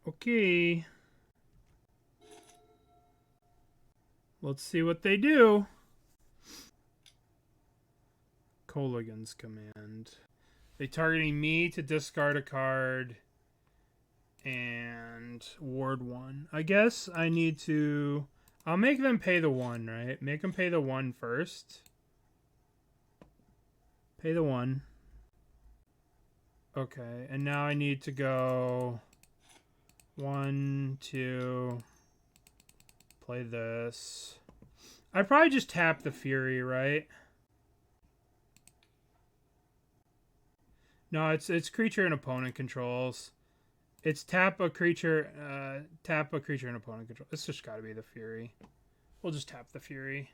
Okay. Let's see what they do. Colligan's Command. They targeting me to discard a card and ward 1. I guess I need to... I'll make them pay the 1, right? Make them pay the 1 first. Pay the 1. Okay, and now I need to go 1, 2, play this. I probably just tap the Fury, right? No, it's creature and opponent controls. It's tap a creature and opponent control. It's just got to be the Fury. We'll just tap the Fury.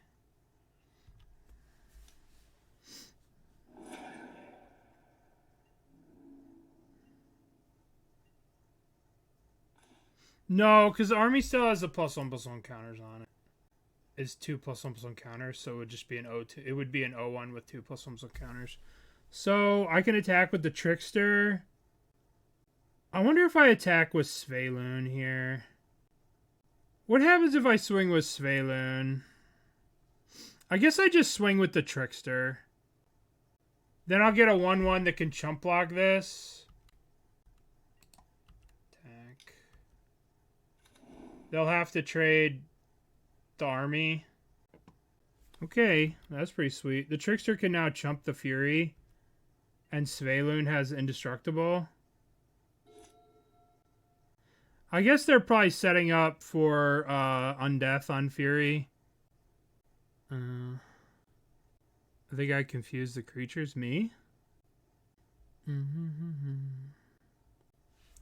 No, because the army still has the +1/+1 counters on it. It's 2 +1/+1 counters, so it would just be an 0-2. It would be an 0-1 with 2 +1/+1 counters. So I can attack with the Trickster. I wonder if I attack with Svyelun here. What happens if I swing with Svyelun? I guess I just swing with the Trickster. Then I'll get a 1-1 that can chump block this. Attack. They'll have to trade the army. Okay, that's pretty sweet. The Trickster can now chump the Fury. And Svyelun has Indestructible. I guess they're probably setting up for Undeath on Fury. I think I confused the creatures. Me?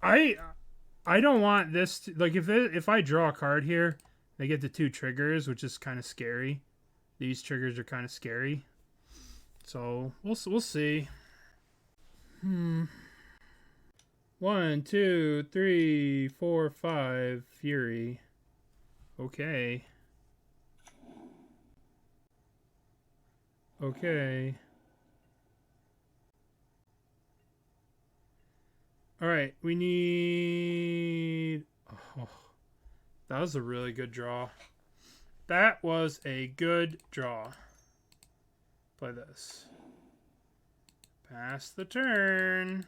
I don't want this to, like, if I draw a card here, they get the 2 triggers, which is kind of scary. These triggers are kind of scary. So we'll see. 1, 2, 3, 4, 5 Fury. Okay. Okay. Alright, we need... Oh, that was a really good draw. That was a good draw. Play this. Pass the turn.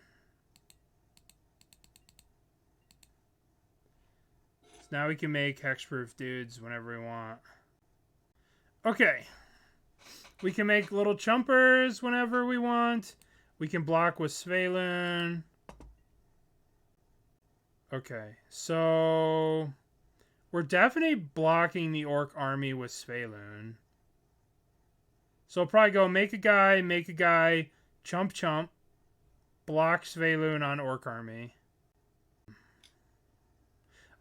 So now we can make hexproof dudes whenever we want. Okay. We can make little chumpers whenever we want. We can block with Svyelun. Okay, so we're definitely blocking the Orc army with Svyelun. So I'll probably go make a guy, chump, block Svyelun on Orc army.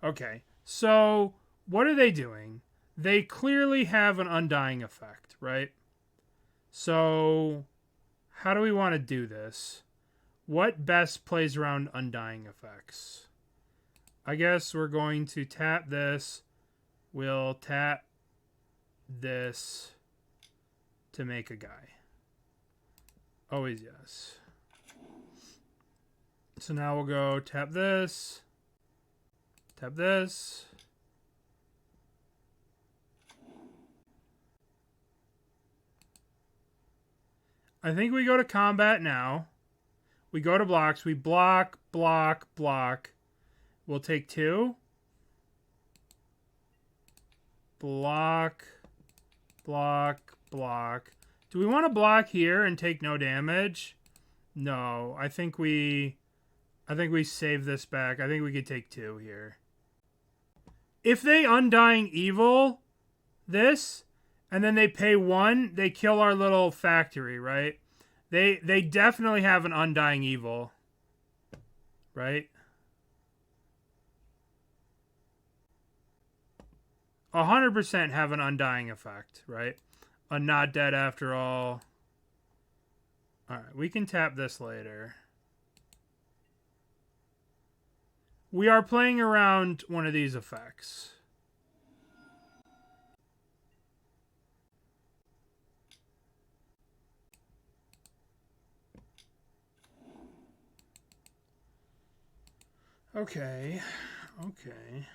Okay, so what are they doing? They clearly have an Undying effect, right? So how do we want to do this? What best plays around Undying effects? I guess we're going to tap this. We'll tap this to make a guy. Always yes. So now we'll go tap this. Tap this. I think we go to combat now. We go to blocks. We block, block, block. We'll take 2. Block, block, block. Do we want to block here and take no damage? No, I think we save this back. I think we could take 2 here. If they Undying Evil this, and then they pay 1, they kill our little factory, right? They definitely have an Undying Evil, right? 100% have an Undying effect, right? A not dead after all. Alright, we can tap this later. We are playing around one of these effects. Okay. Okay.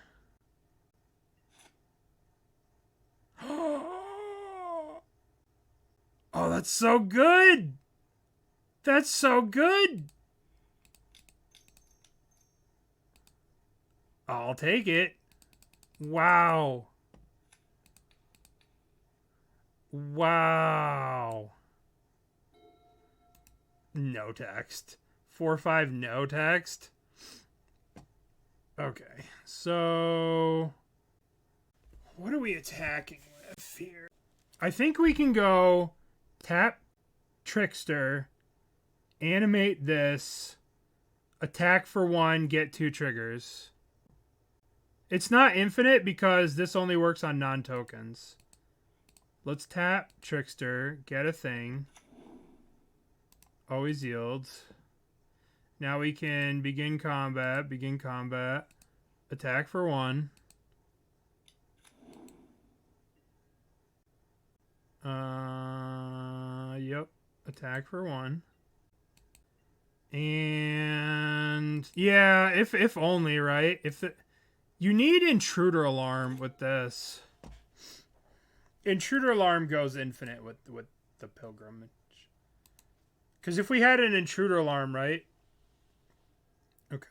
Oh, that's so good! That's so good! I'll take it. Wow. Wow. No text. 4/5 no text. Okay, so what are we attacking with here? I think we can go tap Trickster, animate this, attack for 1, get 2 triggers. It's not infinite because this only works on non-tokens. Let's tap Trickster, get a thing. Always yields. Now we can begin combat, attack for 1. Yep, attack for 1. And yeah, if only, right? You need Intruder Alarm with this. Intruder Alarm goes infinite with the Pilgrimage. Because if we had an Intruder Alarm, right? Okay.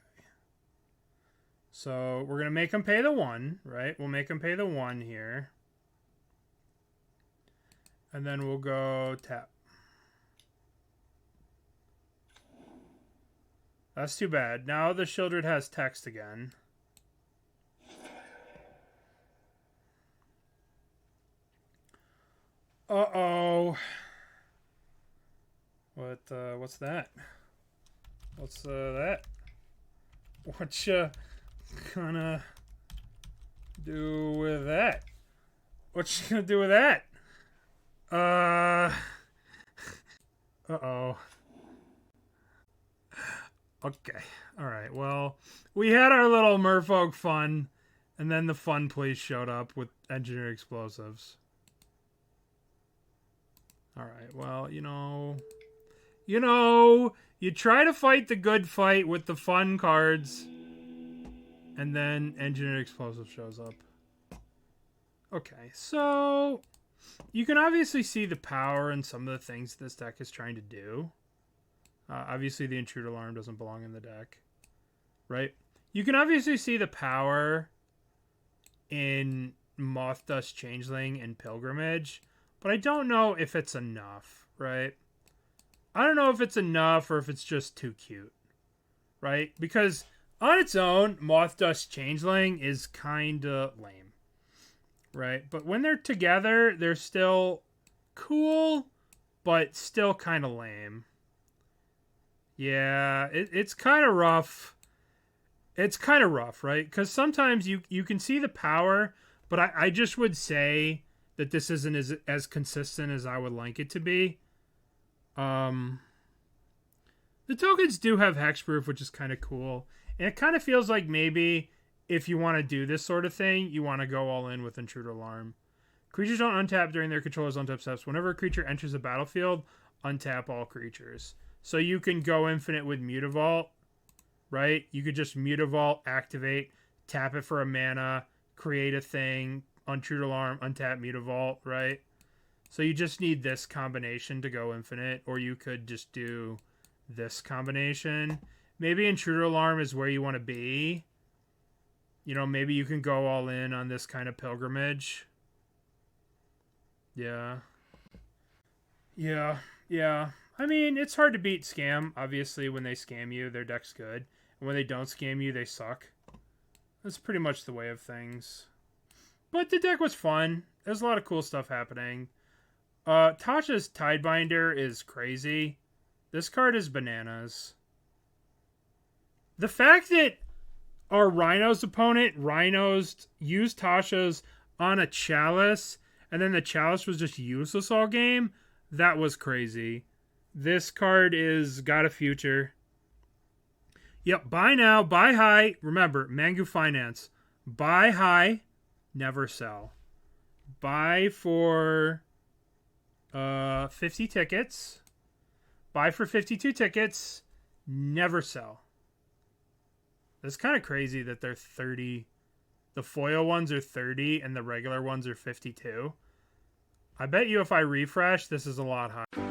So we're going to make them pay the 1, right? We'll make them pay the 1 here. And then we'll go tap. That's too bad. Now the Sheoldred has text again. Uh-oh. What's that? What's that? What you gonna do with that? What you gonna do with that? Uh-oh. Okay. Alright, well, we had our little Merfolk fun, and then the fun police showed up with engineered explosives. Alright, well, you try to fight the good fight with the fun cards, and then engineered explosive shows up. Okay, so you can obviously see the power in some of the things this deck is trying to do. Obviously, the Intruder Alarm doesn't belong in the deck, right? You can obviously see the power in Mothdust Changeling and Pilgrimage, but I don't know if it's enough, right? I don't know if it's enough or if it's just too cute, right? Because on its own, Mothdust Changeling is kind of lame, right? But when they're together, they're still cool, but still kind of lame. Yeah, it's kind of rough. It's kind of rough, right? Because sometimes you can see the power, but I just would say that this isn't as consistent as I would like it to be. The tokens do have hexproof, which is kind of cool. And it kind of feels like maybe if you want to do this sort of thing, you want to go all in with Intruder Alarm. Creatures don't untap during their controller's untap steps. Whenever a creature enters the battlefield, untap all creatures. So you can go infinite with Mutavault, right? You could just Mutavault, activate, tap it for a mana, create a thing, Intruder Alarm, untap Mutavault, right? So you just need this combination to go infinite, or you could just do this combination. Maybe Intruder Alarm is where you want to be. Maybe you can go all in on this kind of Pilgrimage. Yeah. I mean, it's hard to beat Scam. Obviously, when they scam you, their deck's good. And when they don't scam you, they suck. That's pretty much the way of things. But the deck was fun. There's a lot of cool stuff happening. Tasha's Tidebinder is crazy. This card is bananas. The fact that our Rhinos opponent used Tasha's on a Chalice, and then the Chalice was just useless all game, that was crazy. This card is got a future. Yep, buy now, buy high. Remember, Mangu Finance. Buy high, never sell. Buy for 50 tickets. Buy for 52 tickets. Never sell. It's kind of crazy that they're 30. The foil ones are 30 and the regular ones are 52. I bet you if I refresh, this is a lot higher.